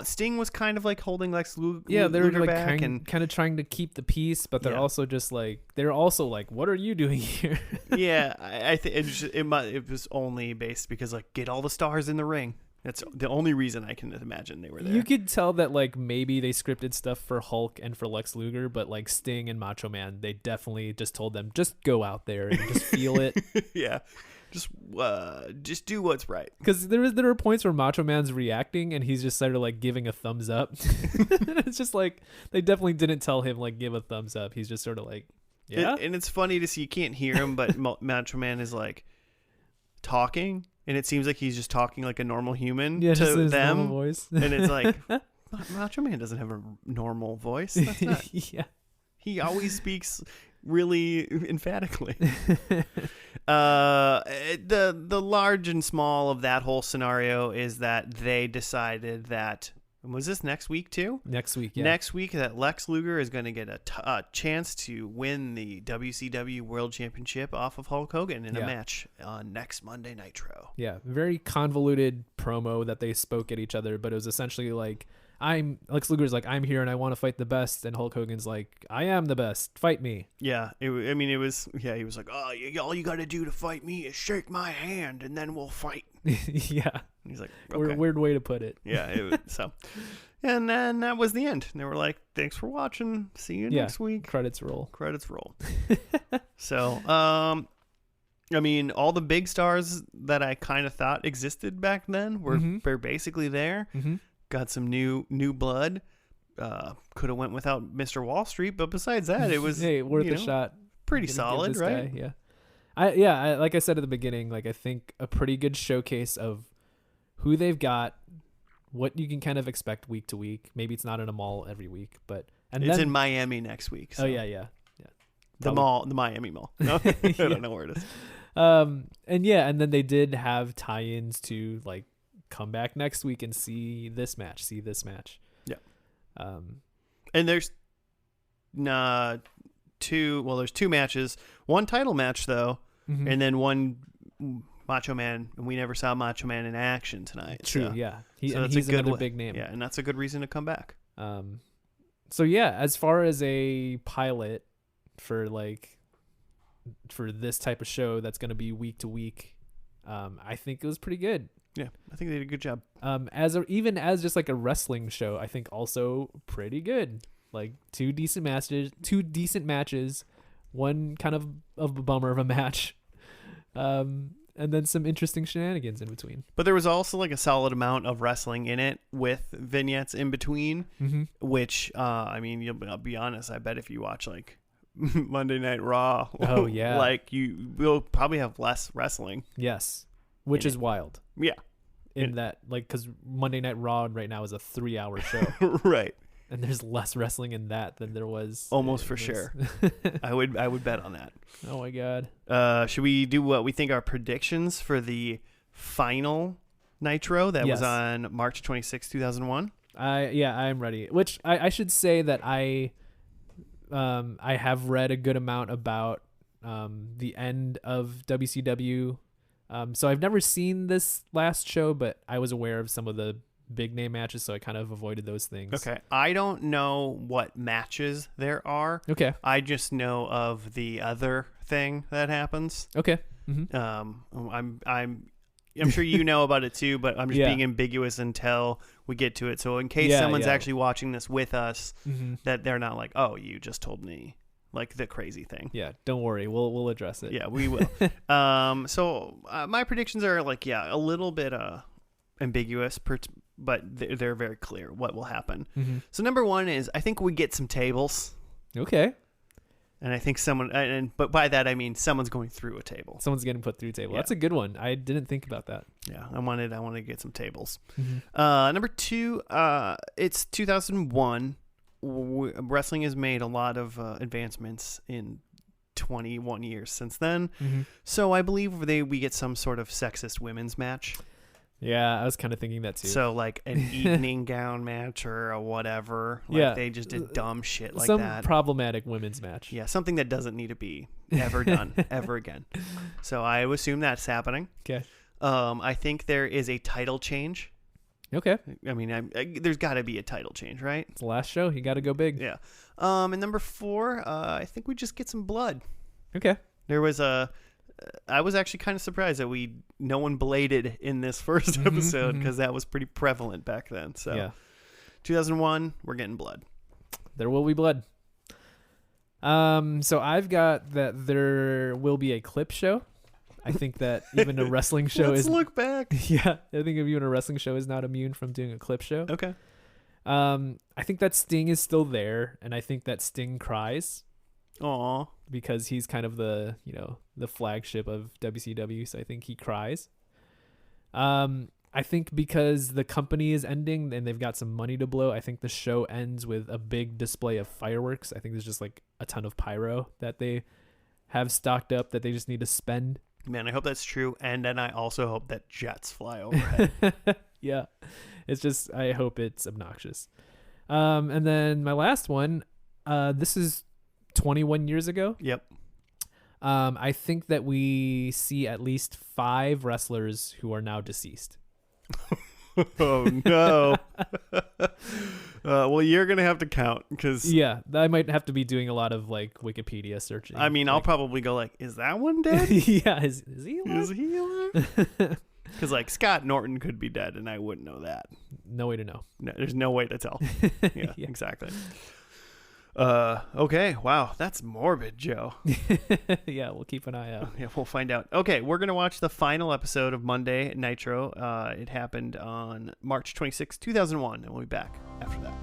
Sting was kind of like holding Lex Luger back. Yeah, they're like kind of trying to keep the peace, but they're also just like, what are you doing here? Yeah, I think it was only based because like, get all the stars in the ring. That's the only reason I can imagine they were there. You could tell that like maybe they scripted stuff for Hulk and for Lex Luger, but like Sting and Macho Man, they definitely just told them, just go out there and just feel it. Yeah. Just do what's right. Because there were points where Macho Man's reacting and he's just sort of like giving a thumbs up. It's just like they definitely didn't tell him like give a thumbs up. He's just sort of like, yeah. And it's funny to see, you can't hear him, but Macho Man is like talking and it seems like he's just talking like a normal human Yeah, just to his them. normal voice. And it's like, Macho Man doesn't have a normal voice. That's not. Yeah. He always speaks really emphatically. The large and small of that whole scenario is that they decided that, was this next week too? Next week, yeah. Next week, that Lex Luger is going to get a chance to win the WCW World Championship off of Hulk Hogan in a match on next Monday Nitro. Yeah, very convoluted promo that they spoke at each other, but it was essentially like, Lex Luger's like, I'm here and I want to fight the best, and Hulk Hogan's like, I am the best, fight me. Yeah, he was like, oh, all you got to do to fight me is shake my hand and then we'll fight. Yeah. And he's like, okay. Weird way to put it. Yeah, so, and then that was the end. And they were like, thanks for watching. See you next week. Credits roll. So, I mean, all the big stars that I kind of thought existed back then were basically there. Mm-hmm. Got some new blood. Could have went without Mr. Wall Street, but besides that, it was worth a shot. Pretty solid, right? Guy, yeah. Like I said at the beginning, like I think a pretty good showcase of who they've got, what you can kind of expect week to week. Maybe it's not in a mall every week, but it's in Miami next week. So. Oh yeah. The Miami Mall. No, I don't know where it is. And then they did have tie-ins to like come back next week and see this match. Yeah. And there's two matches. One title match though, and then one Macho Man. And we never saw Macho Man in action tonight. True. So. Yeah. That's he's another big name. Yeah, and that's a good reason to come back. So yeah, as far as a pilot for this type of show that's going to be week to week, I think it was pretty good. Yeah, I think they did a good job. Even as just like a wrestling show, I think also pretty good. Like two decent matches, one kind of a bummer of a match, and then some interesting shenanigans in between. But there was also like a solid amount of wrestling in it with vignettes in between, which I mean, I'll be honest, I bet if you watch like Monday Night Raw, oh yeah, like you will probably have less wrestling. Yes, which is wild. Yeah. That, like, because Monday Night Raw right now is a 3-hour show. Right. And there's less wrestling in that than there was. Almost for sure. I would bet on that. Oh, my God. Should we do what we think are predictions for the final Nitro that was on March 26, 2001? I'm ready. Which I should say that I have read a good amount about the end of WCW. So I've never seen this last show, but I was aware of some of the big name matches, so I kind of avoided those things. Okay. I don't know what matches there are. Okay. I just know of the other thing that happens. Okay. I'm sure you know about it too, but I'm just being ambiguous until we get to it. So in case someone's actually watching this with us, that they're not like, oh, you just told me like the crazy thing. Yeah, don't worry. We'll address it. Yeah, we will. So my predictions are like, a little bit ambiguous, but they're very clear what will happen. So number one is I think we get some tables. Okay. And I think but by that I mean someone's going through a table. Someone's getting put through a table. Yeah. That's a good one. I didn't think about that. Yeah, I wanted to get some tables. Number two, it's 2001. Wrestling has made a lot of advancements in 21 years since then. So I believe we get some sort of sexist women's match. Yeah, I was kind of thinking that too. So like an evening gown match or a whatever. Like they just did dumb shit like that. Some problematic women's match. Yeah, something that doesn't need to be ever done ever again. So I assume that's happening. Okay. I think there is a title change. Okay. I mean, there's got to be a title change, right? It's the last show. You got to go big. Yeah. And number four, I think we just get some blood. Okay. There was I was actually kind of surprised that no one bladed in this first episode because that was pretty prevalent back then. So, yeah. 2001, we're getting blood. There will be blood. So I've got that there will be a clip show. I think that even a wrestling show Let's look back. Yeah, I think even a wrestling show is not immune from doing a clip show. Okay. I think that Sting is still there, and I think that Sting cries. Aw. Because he's kind of the flagship of WCW, so I think he cries. I think because the company is ending and they've got some money to blow, I think the show ends with a big display of fireworks. I think there's just like a ton of pyro that they have stocked up that they just need to spend. Man, I hope that's true. And then I also hope that jets fly overhead. Yeah. It's just, I hope it's obnoxious. And then my last one, this is 21 years ago. Yep. I think that we see at least 5 wrestlers who are now deceased. Oh, no. Well, you're going to have to count because... Yeah, I might have to be doing a lot of like Wikipedia searching. I mean, I'll probably go like, is that one dead? Yeah, is he alive? Is he alive? Because like Scott Norton could be dead and I wouldn't know that. No way to know. No, there's no way to tell. Yeah, Yeah. Exactly. Okay, wow, that's morbid, Joe. Yeah, we'll keep an eye out. Yeah, we'll find out. Okay, we're going to watch the final episode of Monday Nitro. It happened on March 26, 2001, and we'll be back after that.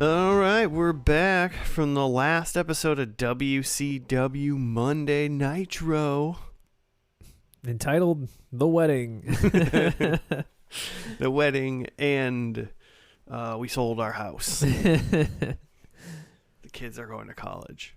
All right, we're back from the last episode of WCW Monday Nitro. Entitled The Wedding. The wedding, and we sold our house. The kids are going to college.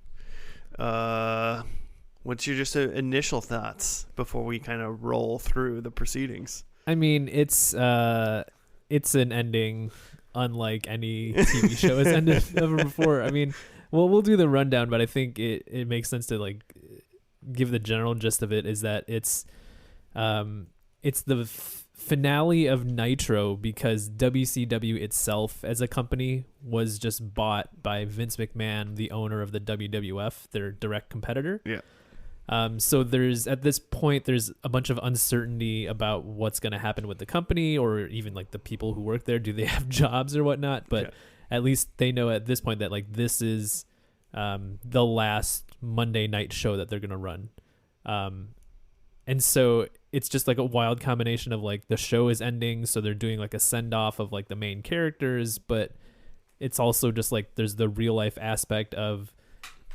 What's your just initial thoughts before we kind of roll through the proceedings? I mean, it's an ending unlike any TV show has ended ever before. I mean, well, we'll do the rundown, but I think it makes sense to like give the general gist of it. Is that it's the finale of Nitro because WCW itself as a company was just bought by Vince McMahon, the owner of the WWF, their direct competitor. Yeah. So there's at this point there's a bunch of uncertainty about what's going to happen with the company or even like the people who work there. Do they have jobs or whatnot? But at least they know at this point that like this is the last Monday night show that they're going to run. And so it's just like a wild combination of like the show is ending, so they're doing like a send off of like the main characters, but it's also just like there's the real life aspect of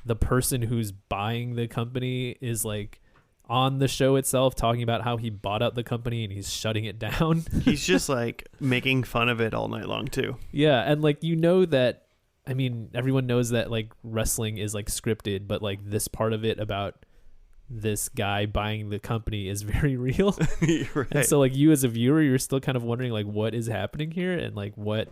the person who's buying the company is like on the show itself talking about how he bought out the company and he's shutting it down. He's just like making fun of it all night long too. Yeah, and like you know that I mean everyone knows that like wrestling is like scripted, but like this part of it about this guy buying the company is very real. Right. And so like you as a viewer, you're still kind of wondering like what is happening here and like what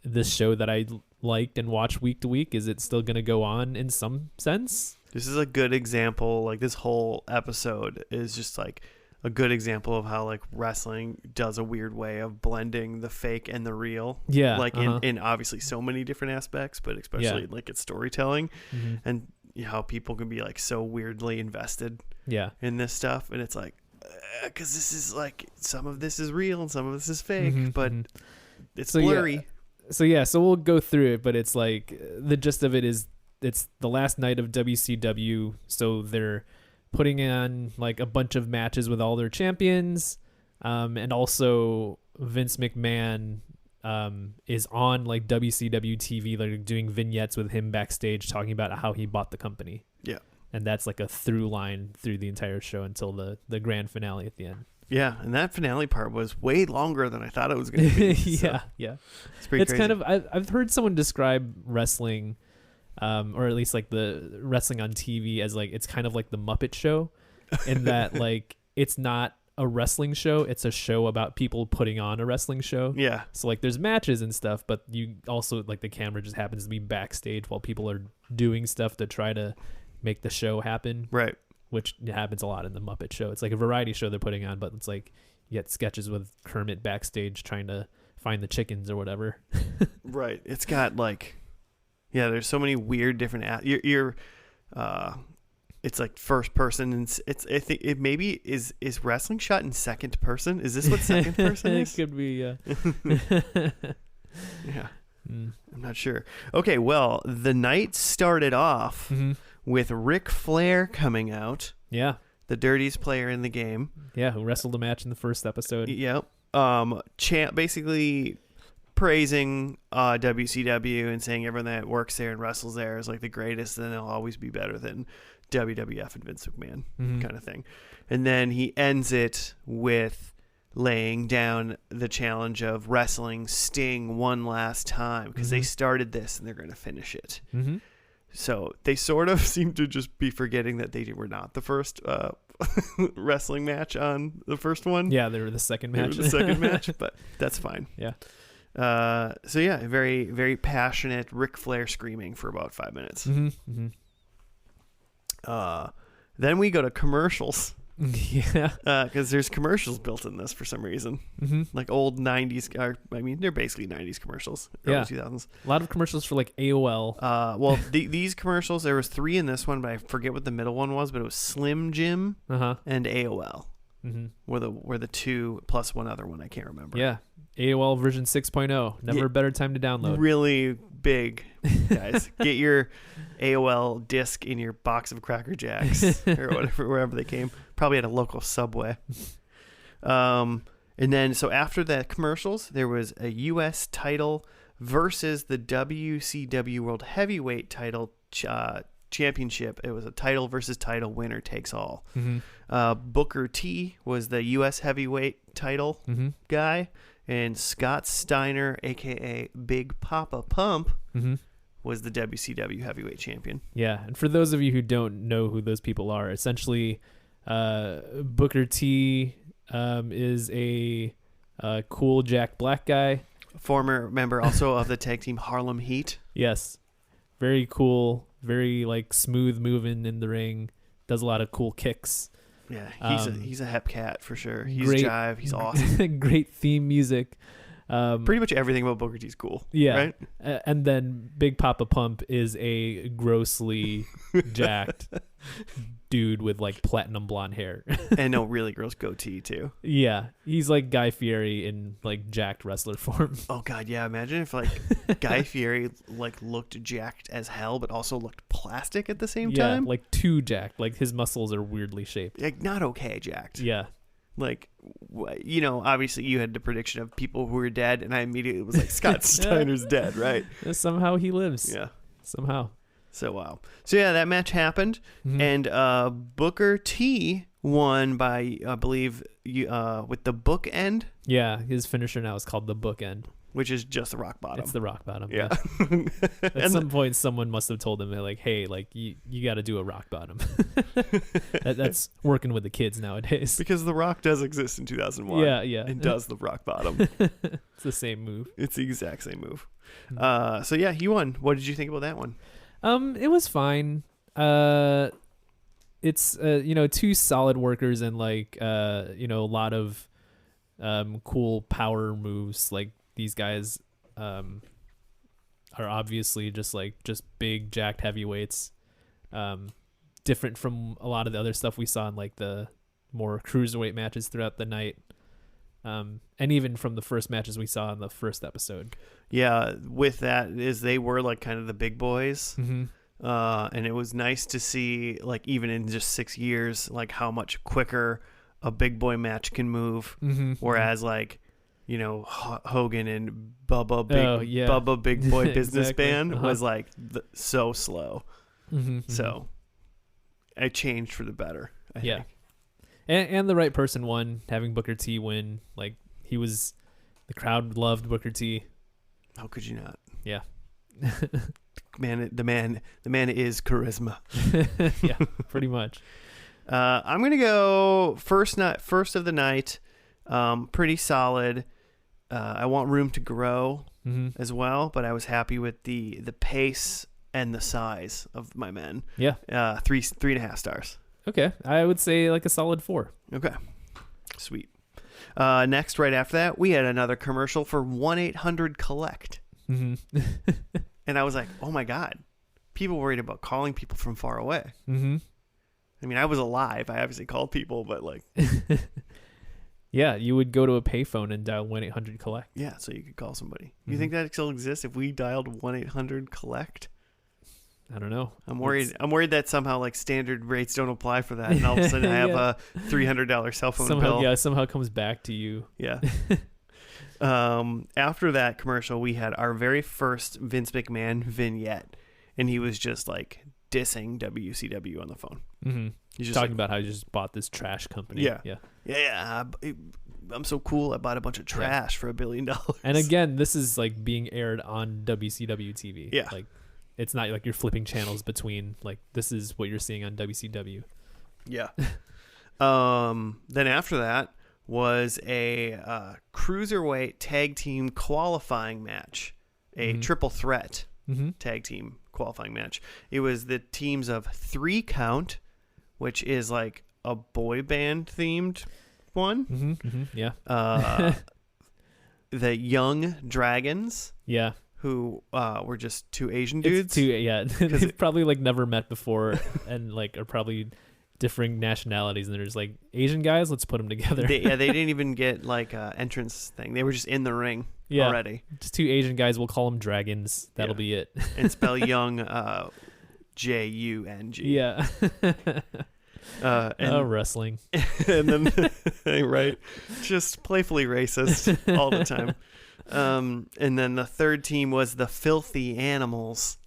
this show that I liked and watched week to week, is it still going to go on in some sense? This is a good example. Like this whole episode is just like a good example of how like wrestling does a weird way of blending the fake and the real. Yeah. Like in obviously so many different aspects, but especially like its storytelling and how people can be like so weirdly invested in this stuff. And it's like, because this is like some of this is real and some of this is fake, but it's blurry. So we'll go through it, but it's like the gist of it is it's the last night of WCW, so they're putting on like a bunch of matches with all their champions, and also Vince McMahon is on like WCW TV, like doing vignettes with him backstage talking about how he bought the company. Yeah, and that's like a through line through the entire show until the grand finale at the end. Yeah, and that finale part was way longer than I thought it was going to be. Yeah. It's pretty crazy. Kind of, I've heard someone describe wrestling, or at least like the wrestling on TV as like, it's kind of like the Muppet Show in that like, it's not a wrestling show. It's a show about people putting on a wrestling show. Yeah. So like there's matches and stuff, but you also like the camera just happens to be backstage while people are doing stuff to try to make the show happen. Right. Which happens a lot in the Muppet Show. It's like a variety show they're putting on, but it's like you get sketches with Kermit backstage trying to find the chickens or whatever. Right. It's got like, there's so many weird different. It's like first person, and it's. I think it maybe is wrestling shot in second person. Is this what second person is? It could be. Yeah. Yeah. I'm not sure. Okay. Well, the night started off with Ric Flair coming out. Yeah. The dirtiest player in the game. Yeah, who wrestled a match in the first episode. Yep. Basically praising WCW and saying everyone that works there and wrestles there is like the greatest, and they'll always be better than WWF and Vince McMahon kind of thing. And then he ends it with laying down the challenge of wrestling Sting one last time because they started this and they're going to finish it. So they sort of seem to just be forgetting that they were not the first wrestling match on the first one. Yeah, they were the second match. But that's fine. Yeah. So yeah, very, very passionate Ric Flair screaming for about 5 minutes. Then we go to commercials. Yeah. Because there's commercials built in this for some reason. Like old 90s. They're basically 90s commercials. Early 2000s. A lot of commercials for like AOL. Well, these commercials, there was 3 in this one, but I forget what the middle one was, but it was Slim Jim and AOL. Were the 2 plus one other one I can't remember. Yeah. AOL version 6.0. Never a better time to download. Really big, guys. Get your AOL disc in your box of Cracker Jacks or whatever, wherever they came. Probably at a local Subway. And then, so after the commercials, there was a U.S. title versus the WCW World Heavyweight title championship. It was a title versus title, winner takes all. Booker T was the U.S. heavyweight title guy. And Scott Steiner, a.k.a. Big Papa Pump, was the WCW heavyweight champion. Yeah, and for those of you who don't know who those people are, essentially Booker T is a cool Jack Black guy. Former member also of the tag team Harlem Heat. Yes. Very cool, very like smooth moving in the ring, does a lot of cool kicks. Yeah, he's a hep cat for sure. He's jive. He's awesome. Great theme music. Pretty much everything about Booker T's cool. Yeah, right? And then Big Papa Pump is a grossly jacked dude with like platinum blonde hair and no really gross goatee too. Yeah, he's like Guy Fieri in like jacked wrestler form. Oh god, yeah. Imagine if like Guy Fieri like looked jacked as hell, but also looked plastic at the same time. Yeah, like too jacked. Like his muscles are weirdly shaped. Like not okay jacked. Yeah. Like, obviously you had the prediction of people who were dead, and I immediately was like, Scott Steiner's dead, right? Somehow he lives. Yeah. Somehow. So, wow. So, yeah, that match happened, and Booker T won by, I believe, with the bookend. Yeah, his finisher now is called the bookend. Which is just the rock bottom. It's the rock bottom. Yeah. At some point, someone must have told him, like, hey, like, you got to do a rock bottom. That's working with the kids nowadays. Because the Rock does exist in 2001. Yeah. And does the rock bottom. It's the same move. It's the exact same move. So, yeah, he won. What did you think about that one? It was fine. It's, 2 solid workers and, like, a lot of cool power moves, like, these guys are obviously just big jacked heavyweights, different from a lot of the other stuff we saw in like the more cruiserweight matches throughout the night, and even from the first matches we saw in the first episode. Yeah, with that is they were like kind of the big boys, and it was nice to see like even in just 6 years like how much quicker a big boy match can move, whereas like Hogan and Bubba Big Boy Business Band was like so slow. So I changed for the better. I think. And the right person won, having Booker T win. Like the crowd loved Booker T. How could you not? Yeah. The man is charisma. Yeah, pretty much. I'm gonna go first of the night. Pretty solid. I want room to grow as well, but I was happy with the pace and the size of my men. Yeah. 3.5 stars. Okay. I would say like a solid 4. Okay. Sweet. Next, right after that, we had another commercial for 1-800-COLLECT. And I was like, oh my God. People worried about calling people from far away. I mean, I was alive. I obviously called people, but like... Yeah, you would go to a payphone and dial 1-800-COLLECT. Yeah, so you could call somebody. You think that still exists if we dialed 1-800-COLLECT? I don't know. I'm worried that somehow like standard rates don't apply for that, and all of a sudden I have a $300 cell phone bill. Yeah, somehow comes back to you. Yeah. After that commercial, we had our very first Vince McMahon vignette, and he was just like dissing WCW on the phone. Mm-hmm. He's just talking about how he just bought this trash company. Yeah. I'm so cool. I bought a bunch of trash for $1 billion. And again, this is like being aired on WCW TV. Yeah, like it's not like you're flipping channels between. Like this is what you're seeing on WCW. Yeah. Then after that was a cruiserweight tag team qualifying match, a triple threat tag team qualifying match. It was the teams of 3 Count, which is like a boy band themed one. The Young Dragons. Yeah. Who were just 2 Asian dudes. They've probably like never met before and like are probably differing nationalities, and there's like Asian guys, let's put them together. They didn't even get like a entrance thing. They were just in the ring already. Just 2 Asian guys, we'll call them dragons. That'll be it. And spell Young Jung. Yeah. Wrestling. And then right, just playfully racist all the time. And then the third team was the Filthy Animals.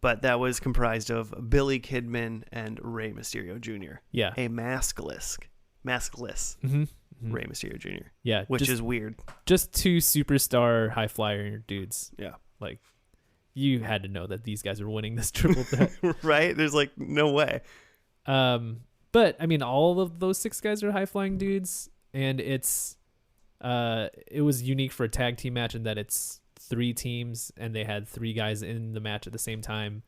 But that was comprised of Billy Kidman and Rey Mysterio Jr. Yeah. A maskless Rey Mysterio Jr. Yeah. Which is weird. Just 2 superstar high flyer dudes. Yeah. Like, you had to know that these guys are winning this triple threat. Right? There's like no way. But I mean, all of those 6 guys are high flying dudes, and it was unique for a tag team match in that it's 3 teams and they had 3 guys in the match at the same time.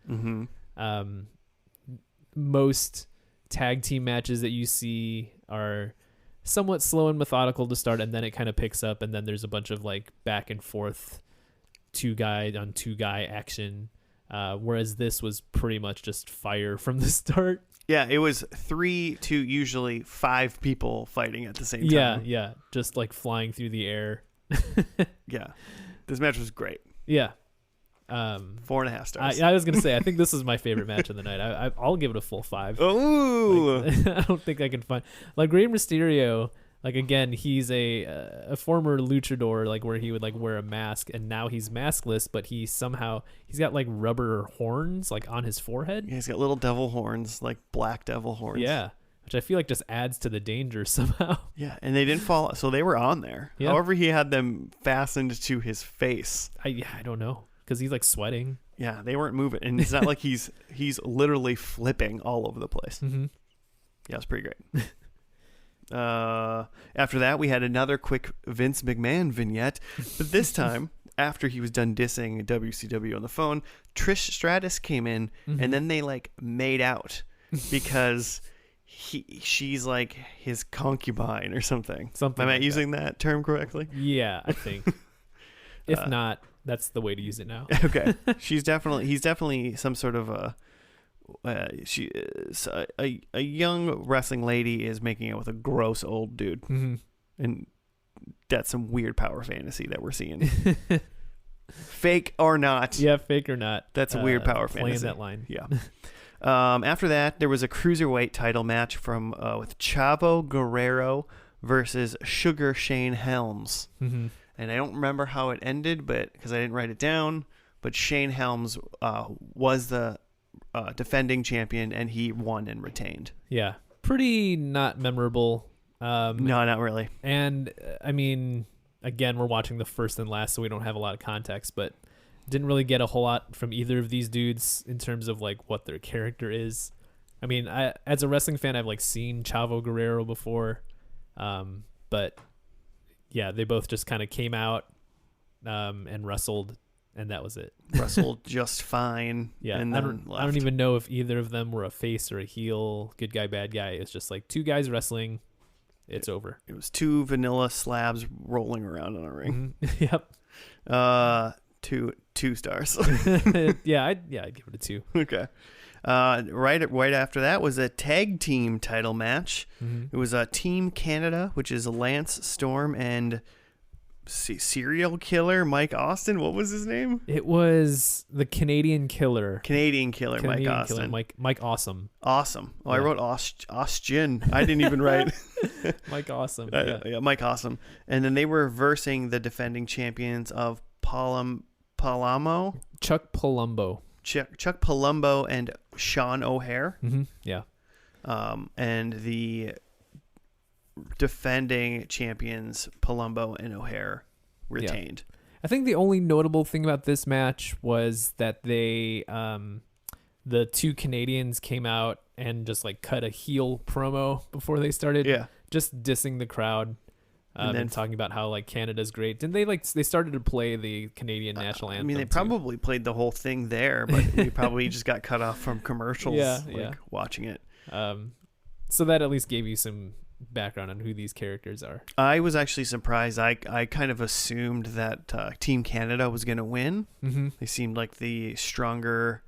Most tag team matches that you see are somewhat slow and methodical to start, and then it kind of picks up, and then there's a bunch of like back and forth 2 guy on 2 guy action, whereas this was pretty much just fire from the start. Yeah, it was 3 to usually 5 people fighting at the same time. Yeah, just like flying through the air. Yeah, this match was great. Yeah, 4.5 stars. I was gonna say, I think this is my favorite match of the night. I'll give it a full 5. Oh, like, I don't think I can find like Rey Mysterio. Like again, he's a former luchador, like where he would like wear a mask, and now he's maskless, but he's got like rubber horns like on his forehead. Yeah, he's got little devil horns, like black devil horns. Yeah, which I feel like just adds to the danger somehow. Yeah, and they didn't fall, so they were on there. Yeah. However, he had them fastened to his face. I don't know, because he's like sweating. Yeah, they weren't moving, and it's not like he's literally flipping all over the place. Yeah, it's pretty great. After that, we had another quick Vince McMahon vignette, but this time after he was done dissing WCW on the phone, Trish Stratus came in, and then they like made out because she's like his concubine or something. Am I using that term correctly? Yeah, I think. If not, that's the way to use it now. Okay, he's definitely some sort of she is a young wrestling lady is making out with a gross old dude, and that's some weird power fantasy that we're seeing. Fake or not? Yeah, fake or not. That's a weird power fantasy. Playing that line. Yeah. After that, there was a cruiserweight title match with Chavo Guerrero versus Sugar Shane Helms, and I don't remember how it ended, but because I didn't write it down. But Shane Helms was the defending champion, and he won and retained. Yeah, pretty not memorable. No, not really. And I mean, again, we're watching the first and last, so we don't have a lot of context, but didn't really get a whole lot from either of these dudes in terms of like what their character is. I mean, as a wrestling fan, I've like seen Chavo Guerrero before, but yeah, they both just kind of came out and wrestled, and that was it. Wrestled just fine. Yeah, and then I don't even know if either of them were a face or a heel, good guy, bad guy. It's just like 2 guys wrestling. It's over. It was 2 vanilla slabs rolling around in a ring. Yep. 2 stars. Yeah, I'd give it a 2. Okay. Right after that was a tag team title match. It was Team Canada, which is Lance Storm and serial killer Mike Austin. What was his name? It was the Canadian Killer. Mike Austin. Mike Awesome. Awesome. Oh, yeah. I wrote Austin. I didn't even write. Mike Awesome. Yeah, Mike Awesome. And then they were versing the defending champions of Palamo. Chuck Palumbo. Chuck Palumbo and Sean O'Hare. Mm-hmm. Yeah. And the defending champions Palumbo and O'Hare retained. Yeah. I think the only notable thing about this match was that they the two Canadians came out and just like cut a heel promo before they started. Yeah. Just dissing the crowd. And then talking about how like Canada's great. Didn't they they started to play the Canadian national anthem? I mean, they probably played the whole thing there, but we probably just got cut off from commercials. Watching it. So that at least gave you some background on who these characters are. I was actually surprised. I kind of assumed that Team Canada was going to win. Mm-hmm. They seemed like the stronger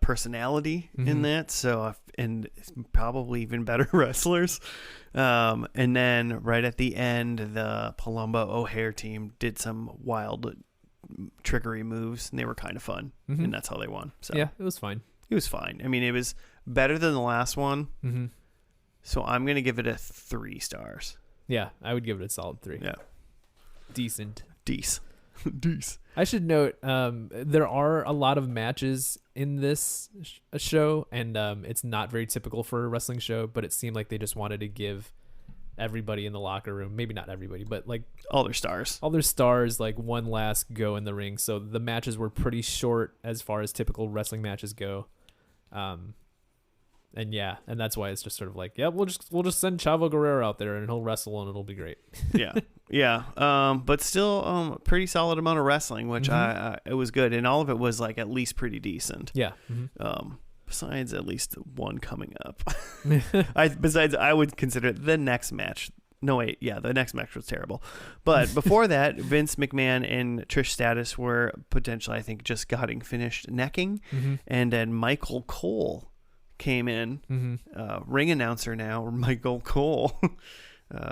personality in that, so and probably even better wrestlers. And then right at the end, the Palumbo O'Hare team did some wild trickery moves, and they were kind of fun, and that's how they won. So yeah, it was fine. It was fine. I mean, it was better than the last one. Mm-hmm. So I'm gonna give it a 3 stars. Yeah, I would give it a solid 3. Yeah, decent. Dece. I should note there are a lot of matches in this show, and it's not very typical for a wrestling show, but it seemed like they just wanted to give everybody in the locker room, maybe not everybody, but like all their stars like one last go in the ring. So the matches were pretty short as far as typical wrestling matches go. And that's why it's just sort of like, yeah, we'll just send Chavo Guerrero out there and he'll wrestle and it'll be great. Yeah. But still, pretty solid amount of wrestling, which it was good, and all of it was like at least pretty decent. Yeah. Besides at least one coming up. I would consider the next match. No, wait. Yeah, the next match was terrible. But before that, Vince McMahon and Trish Stratus were potentially, I think, just getting finished necking, and then Michael Cole came in, ring announcer now, Michael Cole,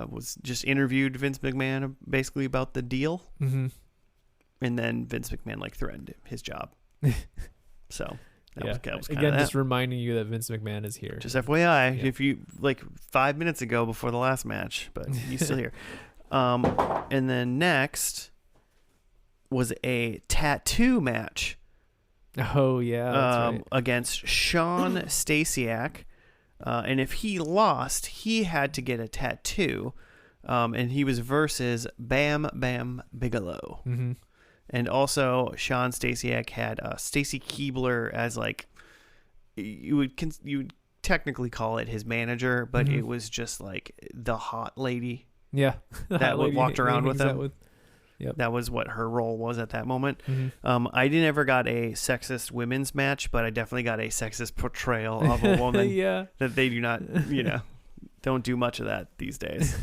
was just interviewed Vince McMahon basically about the deal, and then Vince McMahon threatened his job. So that was kind of just reminding you that Vince McMahon is here. Just FYI, if you 5 minutes ago before the last match, but he's still here. And then next was a tattoo match. Oh yeah, that's right. Against Sean Stasiak, and if he lost, he had to get a tattoo, and he was versus Bam Bam Bigelow, and also Sean Stasiak had Stacy Keibler as you would technically call it his manager, but it was just the hot lady, that walked around with him. Yep. That was what her role was at that moment. I never got a sexist women's match, but I definitely got a sexist portrayal of a woman that they do not, don't do much of that these days.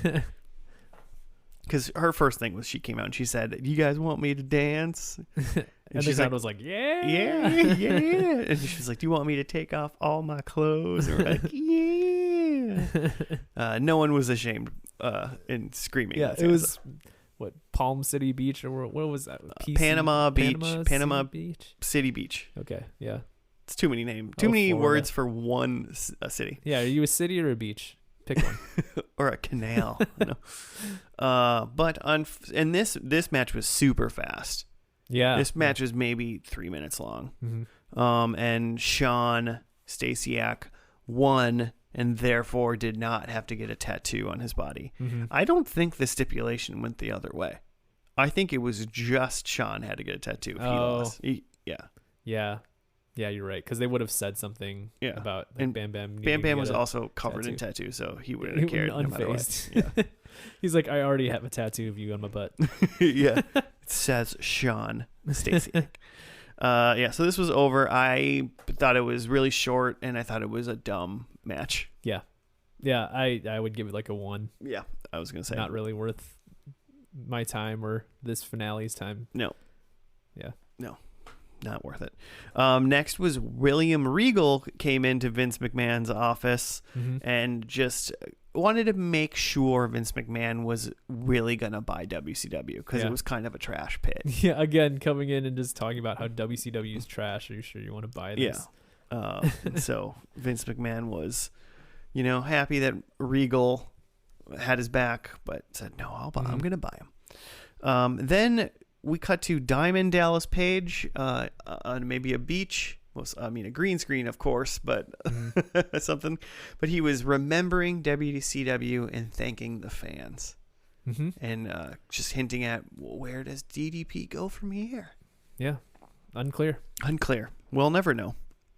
Because her first thing was she came out and she said, "You guys want me to dance?" And the crowd was like, "Yeah." And she was like, "Do you want me to take off all my clothes?" And we're like, "Yeah." No one was ashamed in screaming. Yeah, it was... What, Palm City Beach, or what was that? Panama Beach. City Beach. Okay, yeah. It's too many names. Too many words for one city. Yeah, are you a city or a beach? Pick one. Or a canal. No. But this match was super fast. Yeah. This match was maybe 3 minutes long. And Sean Stasiak won, and therefore did not have to get a tattoo on his body. I don't think the stipulation went the other way. I think it was just Sean had to get a tattoo if he lost. Yeah, you're right, because they would have said something about and Bam Bam. Bam Bam was also covered in tattoos, so he wouldn't have cared. Unfazed. No matter what. He's like, I already have a tattoo of you on my butt. It says Sean Stasiak. So this was over. I thought it was really short, and I thought it was a dumb match. I would give it a 1. I was gonna say not really worth my time or this finale's time. No, not worth it. Next was William Regal came into Vince McMahon's office and just wanted to make sure Vince McMahon was really gonna buy WCW because it was kind of a trash pit. Yeah, again, coming in and just talking about how WCW is trash. Are you sure you want to buy this? Yeah. So Vince McMahon was, happy that Regal had his back, but said, no, I'm gonna buy him. Then we cut to Diamond Dallas Page on maybe a beach. A green screen, of course, but something. But he was remembering WCW and thanking the fans, and just hinting at, well, where does DDP go from here? Yeah, unclear. We'll never know.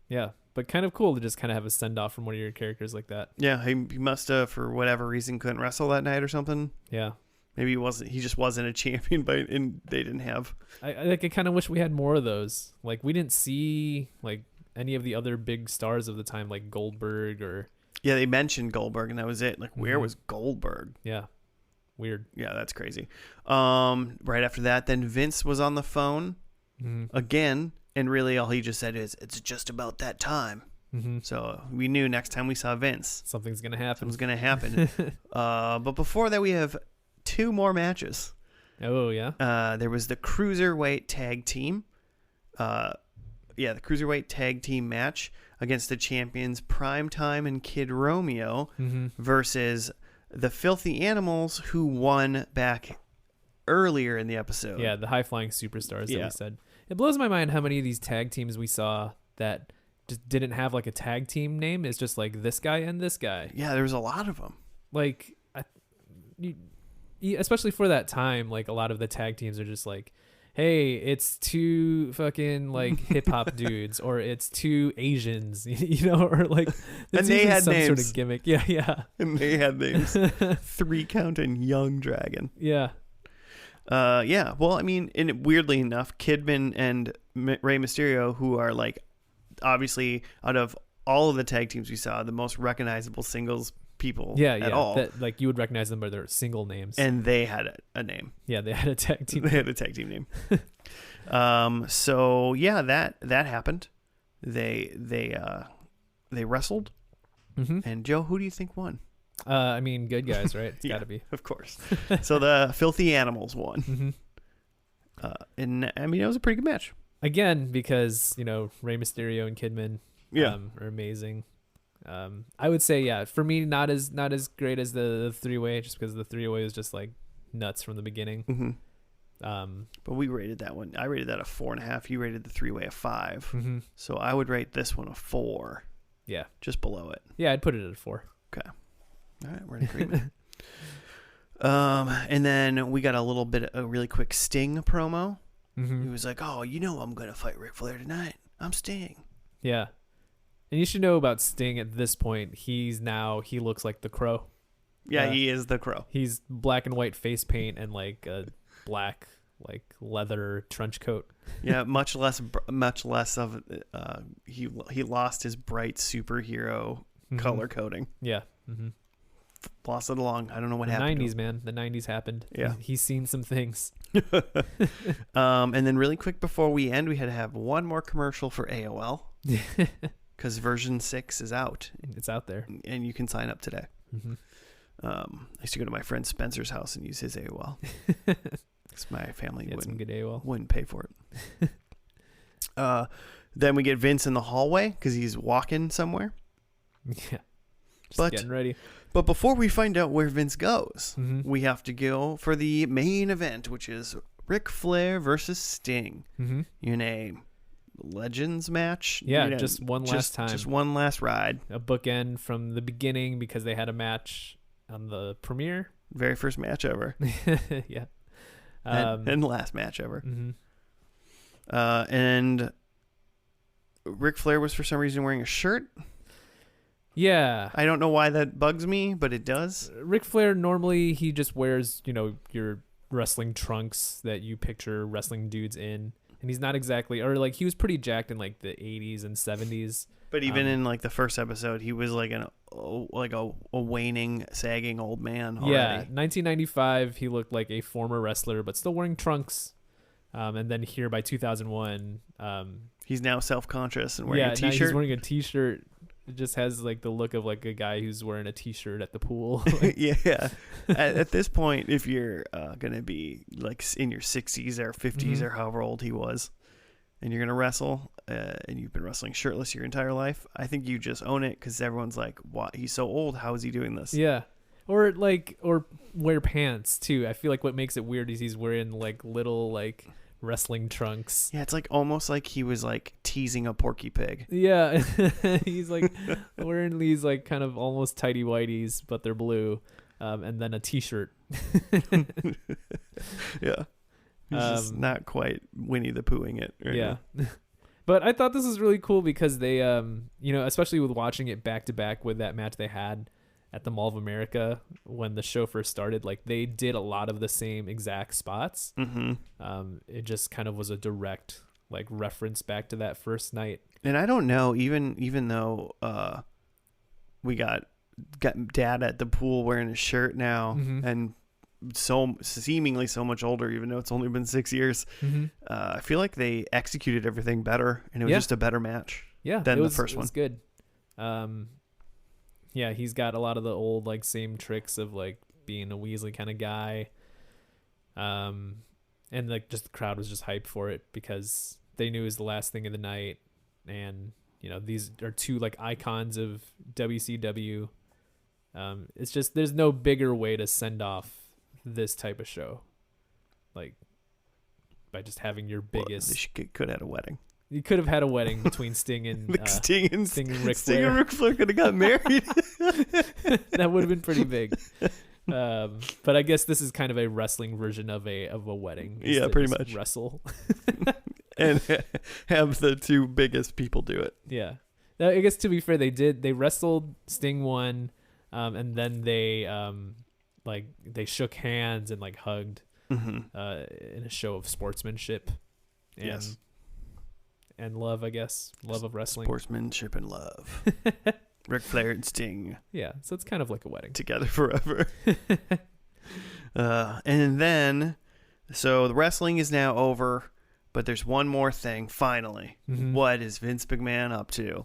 Yeah, but kind of cool to just kind of have a send off from one of your characters like that. Yeah, he must have, for whatever reason, couldn't wrestle that night or something. Yeah. Maybe he just wasn't a champion, and they didn't have. I kind of wish we had more of those. Like, we didn't see like any of the other big stars of the time, like Goldberg or. Yeah, they mentioned Goldberg, and that was it. Like, where was Goldberg? Yeah, weird. Yeah, that's crazy. Right after that, then Vince was on the phone again, and really all he just said is, "It's just about that time." So we knew next time we saw Vince, something's gonna happen. But before that, we have 2 more matches. Oh, yeah? There was the Cruiserweight Tag Team. The Cruiserweight Tag Team match against the champions Primetime and Kid Romeo versus the Filthy Animals, who won back earlier in the episode. Yeah, the high-flying superstars that we said. It blows my mind how many of these tag teams we saw that just didn't have like a tag team name. It's just like this guy and this guy. Yeah, there was a lot of them. Like, especially for that time, like a lot of the tag teams are just like, hey, it's 2 fucking like hip hop dudes, or it's 2 Asians, or like, and they had some names. sort of gimmick. Yeah. And they had names. 3 Count and Young Dragon. Yeah. Well, and weirdly enough, Kidman and Rey Mysterio, who are like, obviously out of all of the tag teams we saw, the most recognizable singles people at all. That, like, you would recognize them by their single names. And they had a name. Yeah, they had a tag team. They had a tag team name. So yeah, that happened. They wrestled. And Joe, who do you think won? Good guys, right? It's got to be. Of course. So the Filthy Animals won. And it was a pretty good match. Again, because, Rey Mysterio and Kidman are amazing. I would say, for me, not as great as the 3-way, just because the 3-way was just like nuts from the beginning. But we rated that one. I rated that a 4.5. You rated the 3-way a 5. So I would rate this one a 4. Yeah, just below it. Yeah, I'd put it at a 4. Okay. All right, we're in agreement. And then we got a really quick Sting promo. He was like, "Oh, I'm gonna fight Ric Flair tonight. I'm Sting." Yeah. And you should know about Sting at this point. He looks like the Crow. Yeah, he is the Crow. He's black and white face paint and like a black like leather trench coat. Yeah, much less of he lost his bright superhero color coding. Yeah. Lost it along. I don't know what happened. 90s, man. The 90s happened. Yeah. He's seen some things. And then really quick before we end, we had to have one more commercial for AOL. Because version 6 is out. It's out there. And you can sign up today. I used to go to my friend Spencer's house and use his AOL. Because my family wouldn't pay for it. Then we get Vince in the hallway because he's walking somewhere. Yeah. Just getting ready. But before we find out where Vince goes, we have to go for the main event, which is Ric Flair versus Sting in a Legends match. Yeah, just one last time. Just one last ride. A bookend from the beginning because they had a match on the premiere. Very first match ever. Yeah. And last match ever. And Ric Flair was for some reason wearing a shirt. Yeah. I don't know why that bugs me, but it does. Ric Flair, normally he just wears, your wrestling trunks that you picture wrestling dudes in. And he's not exactly, or like he was pretty jacked in like the 80s and 70s. But even in like the first episode, he was like a waning, sagging old man already. Yeah, 1995, he looked like a former wrestler, but still wearing trunks. And then here by 2001, he's now self-conscious and wearing a t-shirt. Now he's wearing a t-shirt. It just has like the look of like a guy who's wearing a t-shirt at the pool. Yeah. At this point, if you're gonna be like in your 60s or 50s or however old he was, and you're gonna wrestle, and you've been wrestling shirtless your entire life, I think you just own it because everyone's like, "What? He's so old. How is he doing this?" Yeah. Or wear pants too. I feel like what makes it weird is he's wearing like little like wrestling trunks. Yeah, it's like almost like he was like teasing a Porky Pig. Yeah. He's like wearing these like kind of almost tighty whities, but they're blue, and then a t-shirt. Yeah. He's just not quite Winnie the Poohing it. Right Yeah. now. But I thought this was really cool because they, especially with watching it back to back with that match they had at the Mall of America when the show first started, like they did a lot of the same exact spots. It just kind of was a direct like reference back to that first night. And I don't know, even though we got Dad at the pool wearing his shirt now, and so seemingly so much older, even though it's only been 6 years. I feel like they executed everything better, and it was just a better match. Than the first one. It was good. Yeah, he's got a lot of the old like same tricks of like being a Weasley kind of guy. And like just the crowd was just hyped for it because they knew it was the last thing of the night, and these are two like icons of WCW. It's just there's no bigger way to send off this type of show, like by just having your biggest. They could have had a wedding. You could have had a wedding between Sting and Sting and Ric Flair. Sting and Ric Flair could have got married. That would have been pretty big. But I guess this is kind of a wrestling version of a wedding. Yeah, pretty much. Wrestle and have the two biggest people do it. Yeah, now, I guess to be fair, they wrestled. Sting won, and then they they shook hands and like hugged in a show of sportsmanship. And, and love, I guess. Love of wrestling. Sportsmanship and love. Ric Flair and Sting. Yeah, so it's kind of like a wedding. Together forever. And then, so the wrestling is now over, but there's one more thing, finally. What is Vince McMahon up to?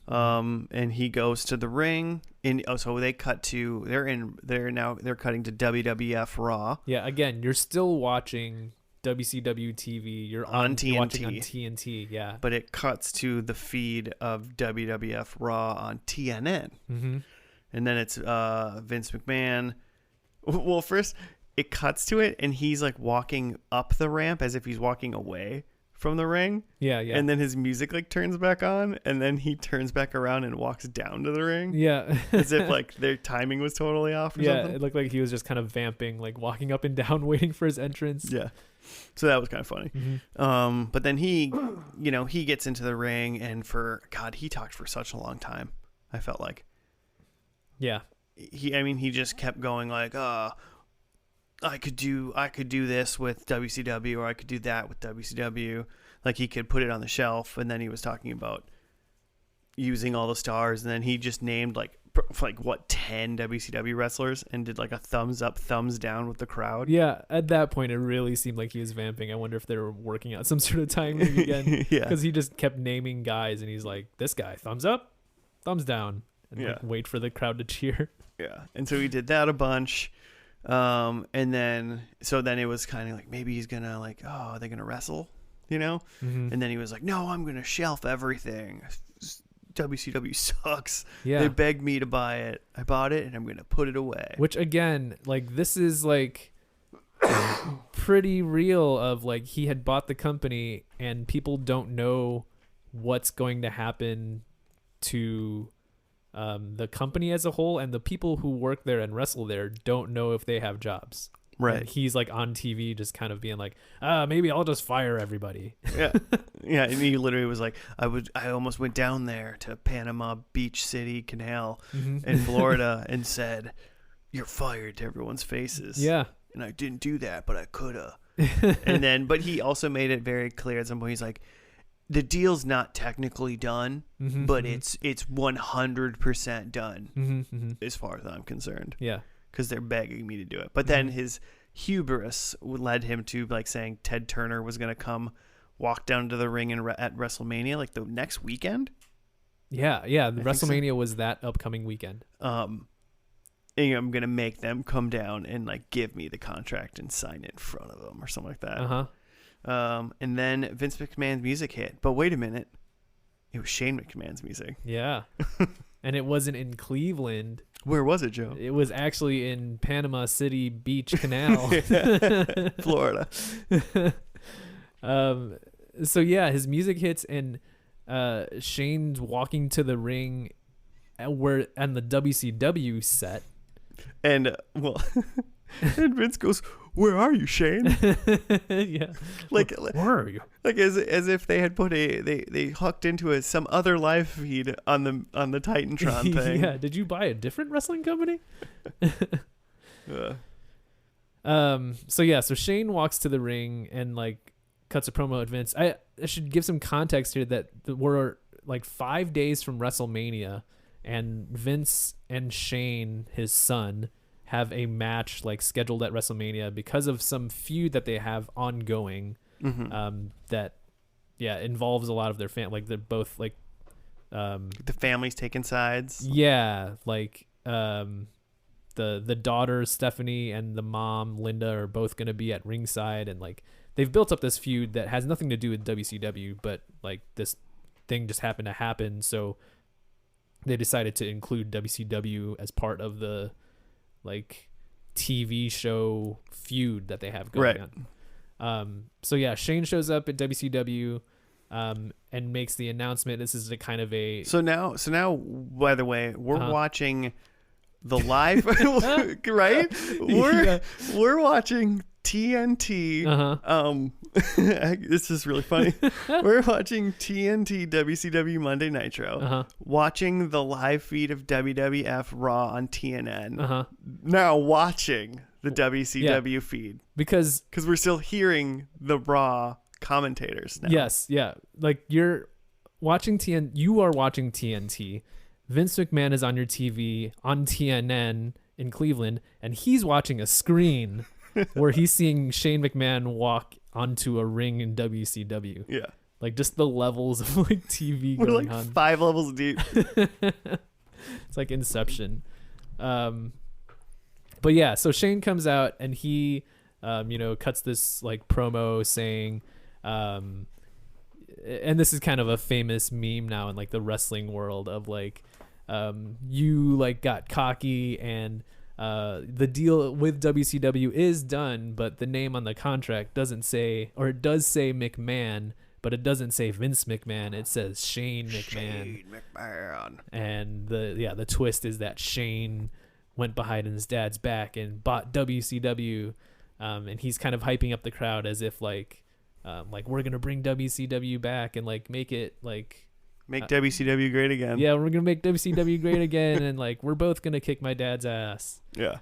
And he goes to the ring. So they cut to, they're cutting to WWF Raw. Yeah, again, you're still watching WCW TV. You're TNT. You're watching on TNT, yeah. But it cuts to the feed of WWF Raw on TNN. And then it's Vince McMahon. Well, first it cuts to it, and he's like walking up the ramp as if he's walking away from the ring. Yeah. And then his music like turns back on, and then he turns back around and walks down to the ring. Yeah. As if like their timing was totally off or something. It looked like he was just kind of vamping, like walking up and down, waiting for his entrance. Yeah. So that was kind of funny. But then he gets into the ring, and he talked for such a long time. I felt like. Yeah. He just kept going like, I could do this with WCW, or I could do that with WCW. Like he could put it on the shelf, and then he was talking about using all the stars, and then he just named like 10 WCW wrestlers and did like a thumbs up, thumbs down with the crowd. Yeah, at that point it really seemed like he was vamping. I wonder if they were working out some sort of timing again. Yeah, because he just kept naming guys, and he's like, this guy, thumbs up, thumbs down, and like wait for the crowd to cheer. Yeah, and so he did that a bunch. And then it was kind of like, maybe he's gonna like, are they gonna wrestle, and then he was like, no, I'm gonna shelf everything. WCW sucks. Yeah, they begged me to buy it. I bought it, and I'm gonna put it away. Which again, like this is like pretty real of like he had bought the company, and people don't know what's going to happen to the company as a whole, and the people who work there and wrestle there don't know if they have jobs. Right. And he's like on TV just kind of being like, maybe I'll just fire everybody. Yeah. Yeah. And he literally was like, I almost went down there to Panama Beach City Canal in Florida and said, you're fired to everyone's faces. Yeah. And I didn't do that, but I coulda. But he also made it very clear at some point, he's like, the deal's not technically done, but it's 100% done as far as I'm concerned. Yeah. Because they're begging me to do it. But then his hubris led him to like saying Ted Turner was going to come walk down to the ring at WrestleMania like the next weekend. Yeah. The WrestleMania was that upcoming weekend. And I'm gonna make them come down and like give me the contract and sign it in front of them or something like that. And then Vince McMahon's music hit. But wait a minute, it was Shane McMahon's music. Yeah. And it wasn't in Cleveland. Where was it, Joe? It was actually in Panama City Beach Canal, Florida. So yeah, his music hits and Shane's walking to the ring and the WCW set. And and Vince goes, "Where are you, Shane?" Yeah, like where are you? Like as if they had put they hooked into some other live feed on the Titantron thing. Yeah, did you buy a different wrestling company? So Shane walks to the ring and like cuts a promo at Vince. I should give some context here that we're like 5 days from WrestleMania. And Vince and Shane, his son, have a match like scheduled at WrestleMania because of some feud that they have ongoing. That involves a lot of their like they're both like the family's taking sides. Yeah, like the daughter Stephanie and the mom Linda are both going to be at ringside, and like they've built up this feud that has nothing to do with WCW, but like this thing just happened to happen, so they decided to include WCW as part of the like TV show feud that they have going on. So yeah, Shane shows up at WCW and makes the announcement. This is a kind of a So now by the way, we're watching the live right? We're watching TNT. This is really funny. We're watching TNT WCW Monday Nitro. Watching the live feed of WWF Raw on TNN. Now watching the WCW feed because we're still hearing the Raw commentators now. Yes, yeah. Like you're watching you are watching TNT. Vince McMahon is on your TV on TNN in Cleveland, and he's watching a screen where he's seeing Shane McMahon walk onto a ring in WCW. Yeah. Like just the levels of like TV going like on. 5 levels deep. It's like Inception. But yeah, so Shane comes out and he, cuts this like promo saying, and this is kind of a famous meme now in like the wrestling world of like, you like got cocky and the deal with WCW is done, but the name on the contract doesn't say, or it does say McMahon, but it doesn't say Vince McMahon. It says Shane McMahon. And the twist is that Shane went behind his dad's back and bought WCW, and he's kind of hyping up the crowd as if like we're gonna bring WCW back and like make it like. Make WCW great again. Yeah, we're gonna make WCW great again, and like we're both gonna kick my dad's ass. Yeah.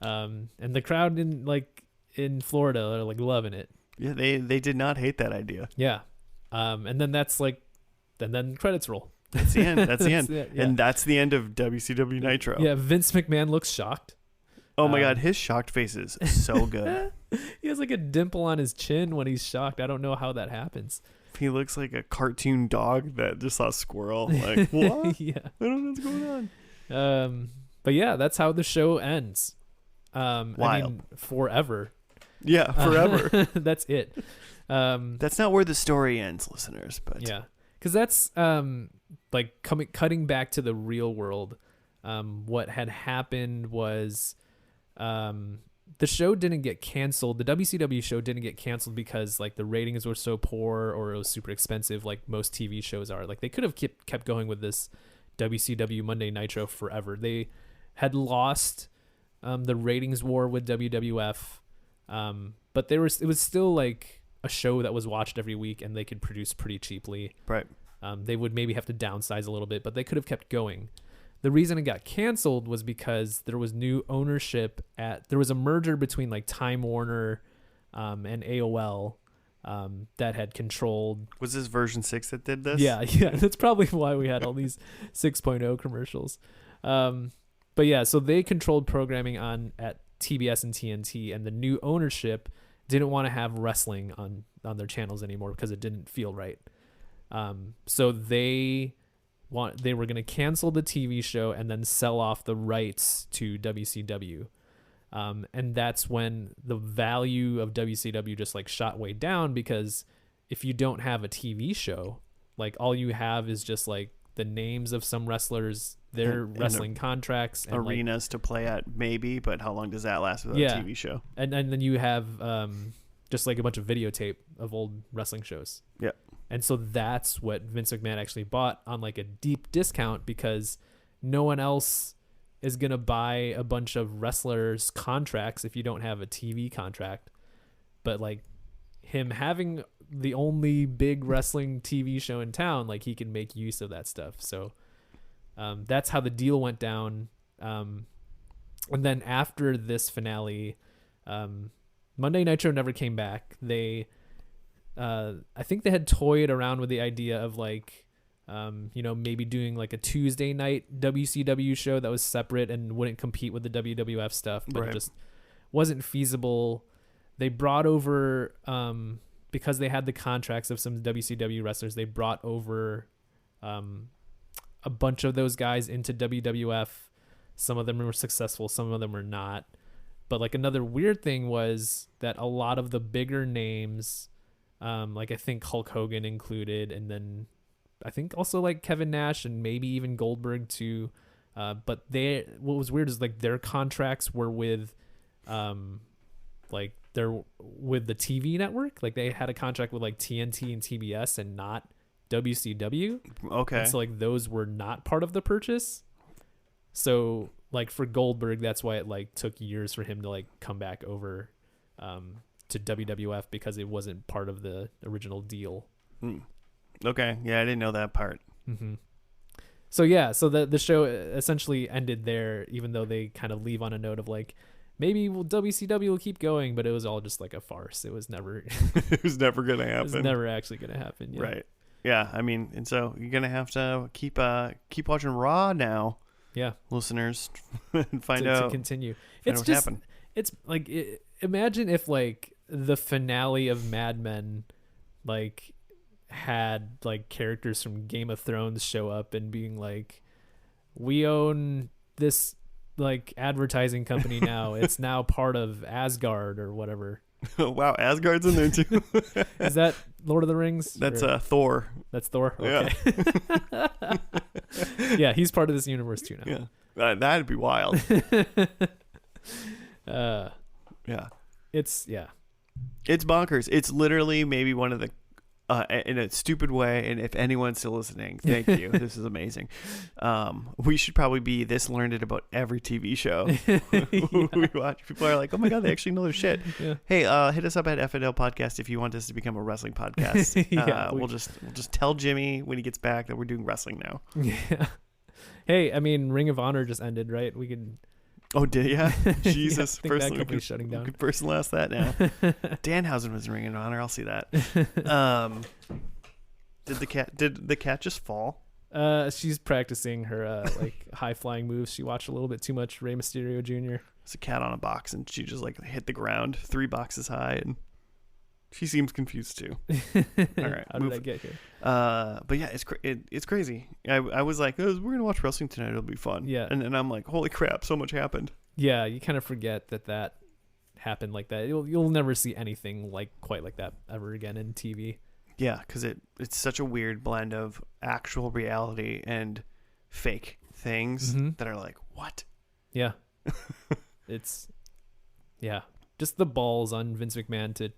And the crowd in Florida are like loving it. Yeah, they did not hate that idea. Yeah. And then then credits roll. That's the end. That's the end. Yeah. And that's the end of WCW Nitro. Yeah, Vince McMahon looks shocked. Oh my God, his shocked face is so good. He has like a dimple on his chin when he's shocked. I don't know how that happens. He looks like a cartoon dog that just saw a squirrel. Like, what? Yeah. I don't know what's going on. But yeah, that's how the show ends. Wild. I mean, forever. Yeah, forever. That's it. That's not where the story ends, listeners. But yeah, because that's like cutting back to the real world. What had happened was the show didn't get canceled. The WCW show didn't get canceled because like the ratings were so poor or it was super expensive, like most TV shows are. Like they could have kept going with this WCW Monday Nitro forever. They had lost the ratings war with WWF, but it was still like a show that was watched every week and they could produce pretty cheaply. Right. They would maybe have to downsize a little bit, but they could have kept going. The reason it got canceled was because there was new ownership there was a merger between like Time Warner and AOL that had controlled. Was this version 6 that did this? Yeah. That's probably why we had all these 6.0 commercials. But yeah, so they controlled programming at TBS and TNT, and the new ownership didn't want to have wrestling on their channels anymore because it didn't feel right. So they they were going to cancel the TV show and then sell off the rights to WCW. And that's when the value of WCW just like shot way down, because if you don't have a TV show, like all you have is just like the names of some wrestlers, their wrestling contracts, and arenas to play at maybe, but how long does that last without a TV show? And then you have just like a bunch of videotape of old wrestling shows. Yeah. And so that's what Vince McMahon actually bought on like a deep discount, because no one else is going to buy a bunch of wrestlers' contracts if you don't have a TV contract. But like him having the only big wrestling TV show in town, like he can make use of that stuff. So that's how the deal went down. And then after this finale, Monday Nitro never came back. I think they had toyed around with the idea of like, maybe doing like a Tuesday night WCW show that was separate and wouldn't compete with the WWF stuff, but It just wasn't feasible. They brought over, because they had the contracts of some WCW wrestlers, they brought over a bunch of those guys into WWF. Some of them were successful, some of them were not. But like another weird thing was that a lot of the bigger names, like I think Hulk Hogan included, and then I think also like Kevin Nash and maybe even Goldberg too. But what was weird is like their contracts were with, they're with the TV network. Like they had a contract with like TNT and TBS and not WCW. Okay. And so like those were not part of the purchase. So like for Goldberg, that's why it like took years for him to like come back over to WWF, because it wasn't part of the original deal. Okay. Yeah, I didn't know that part. Mm-hmm. So the show essentially ended there, even though they kind of leave on a note of like, maybe WCW will keep going, but it was all just like a farce. It was never it was never going to happen. It was never actually going to happen. Yeah. Right. Yeah. I mean, and so you're going to have to keep watching Raw now. Yeah. Listeners, and find out. To continue. It's what just, happened. It's like, imagine if like the finale of Mad Men, like had like characters from Game of Thrones show up and being like, we own this like advertising company now. It's now part of Asgard or whatever. Wow, Asgard's in there too. Is that Lord of the Rings? That's Thor. That's Thor? Okay. Yeah. Yeah, he's part of this universe too now. Yeah. That'd be wild. Yeah. It's bonkers. It's literally maybe one of the in a stupid way, and if anyone's still listening, thank you. This is amazing. We should probably be this learned about every TV show we watch. People are like, oh my god, they actually know their shit. Yeah. Hey, hit us up at FNL Podcast if you want us to become a wrestling podcast. We'll just tell Jimmy when he gets back that we're doing wrestling now. Yeah. Hey, I mean, Ring of Honor just ended, right? We could. Oh, did ya? Jesus. Yeah, I think that company's shutting down. We could personalize that now. Danhausen was in Ring of Honor. I'll see that. Did the cat just fall? She's practicing her like high flying moves. She watched a little bit too much Rey Mysterio Jr. It's a cat on a box, and she just like hit the ground 3 boxes high, and she seems confused too. All right, how did I get here? But yeah, it's crazy. I was like, we're gonna watch wrestling tonight. It'll be fun. Yeah, and I'm like, holy crap, so much happened. Yeah, you kind of forget that happened like that. You'll never see anything quite like that ever again in TV. Yeah, because it's such a weird blend of actual reality and fake things that are like, what? Yeah. It's just the balls on Vince McMahon to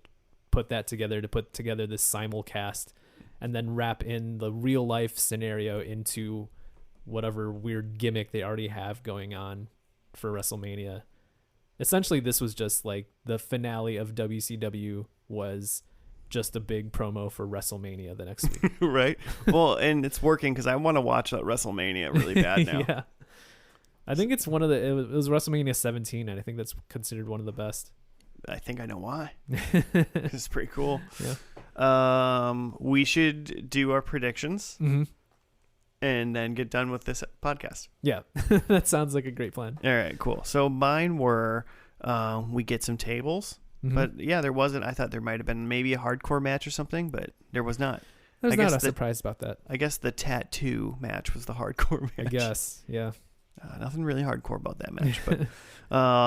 put together this simulcast and then wrap in the real life scenario into whatever weird gimmick they already have going on for WrestleMania. Essentially, this was just like the finale of WCW was just a big promo for WrestleMania the next week. Right. Well, and it's working because I want to watch that WrestleMania really bad now. Yeah. I think it's it was WrestleMania 17, and I think that's considered one of the best. I think I know why. It's pretty cool. Yeah. We should do our predictions and then get done with this podcast. Yeah. That sounds like a great plan. All right, cool. So mine were we get some tables. But yeah, there wasn't. I thought there might have been maybe a hardcore match or something, but there was not. I was not surprised about that. I guess the tattoo match was the hardcore match. I guess, yeah. Nothing really hardcore about that match. But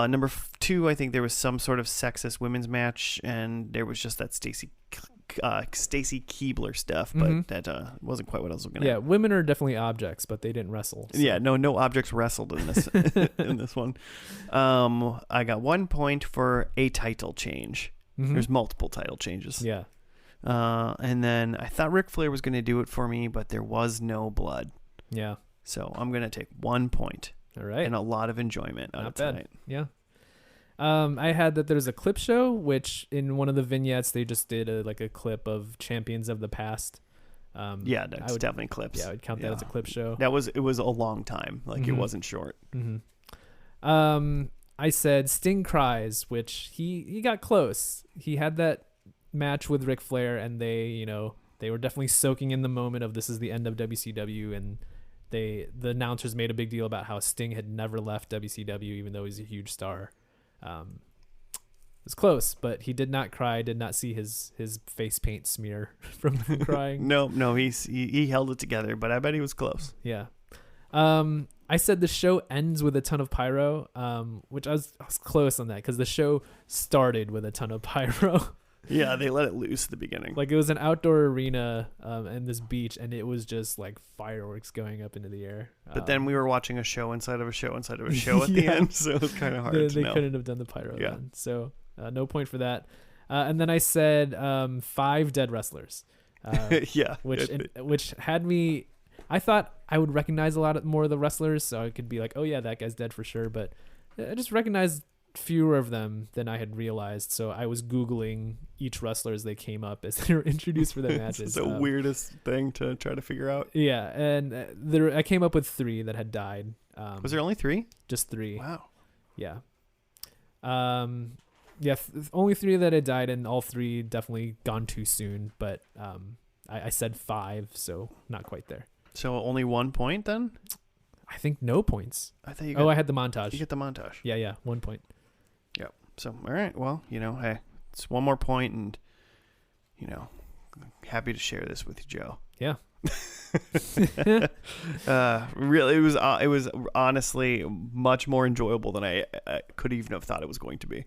number 2, I think there was some sort of sexist women's match, and there was just that Stacy Keibler stuff, but that wasn't quite what I was looking at. Yeah, women are definitely objects, but they didn't wrestle. So. Yeah, no objects wrestled in this in this one. I got 1 point for a title change. There's multiple title changes. Yeah. And then I thought Ric Flair was going to do it for me, but there was no blood. Yeah. So I'm going to take 1 point. All right. And a lot of enjoyment out of tonight. Yeah. I had that there's a clip show, which in one of the vignettes, they just did a clip of champions of the past. Yeah, that's definitely clips. Yeah, I would count that as a clip show. It was a long time. Like it wasn't short. I said Sting cries, which he got close. He had that match with Ric Flair, and they were definitely soaking in the moment of this is the end of WCW, and the announcers made a big deal about how Sting had never left WCW, even though he's a huge star. It was close, but he did not cry. Did not see his face paint smear from crying. No, he held it together, but I bet he was close. Yeah. I said the show ends with a ton of pyro, which I was close on that because the show started with a ton of pyro. Yeah, they let it loose at the beginning. Like it was an outdoor arena and this beach, and it was just like fireworks going up into the air. But then we were watching a show inside of a show inside of a show at the end, so it was kind of hard to know. They couldn't have done the pyro then. So no point for that. And then I said 5 dead wrestlers. Yeah. Which had me... I thought I would recognize a lot more of the wrestlers, so I could be like, oh yeah, that guy's dead for sure. But I just recognized fewer of them than I had realized. So I was Googling each wrestler as they came up as they were introduced for their matches. It's the weirdest thing to try to figure out. Yeah, and I came up with 3 that had died. Was there only 3? Just 3. Wow. Yeah. Only 3 that had died, and all 3 definitely gone too soon. But I said 5, so not quite there. So only 1 point then? I think no points. I thought you I had the montage. You get the montage. Yeah, 1 point. Yep. So, all right. Well, hey, it's 1 more point, and, happy to share this with you, Joe. Yeah. Really, it was honestly much more enjoyable than I could even have thought it was going to be.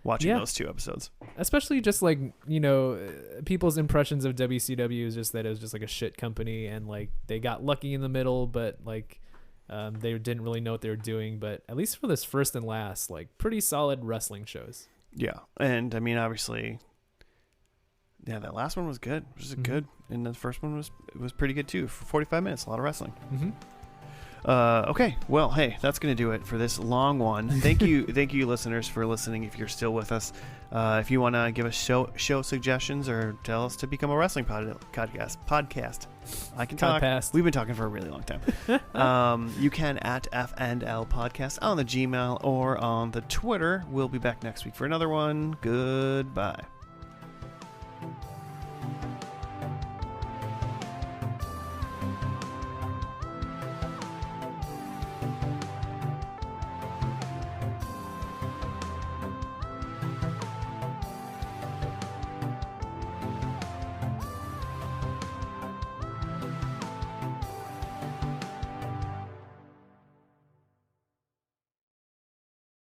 Watching those 2 episodes, especially just like people's impressions of WCW is just that it was just like a shit company, and like they got lucky in the middle, but like they didn't really know what they were doing. But at least for this first and last, like pretty solid wrestling shows. Yeah, and I mean obviously, that last one was good. It was good, and the first one was pretty good too. For 45 minutes, a lot of wrestling. Okay, well, hey, that's going to do it for this long one. Thank you, listeners, for listening. If you're still with us, if you want to give us show suggestions or tell us to become a wrestling podcast, I can talk. We've been talking for a really long time. You can at F&L Podcast on the Gmail or on the Twitter. We'll be back next week for another one. Goodbye.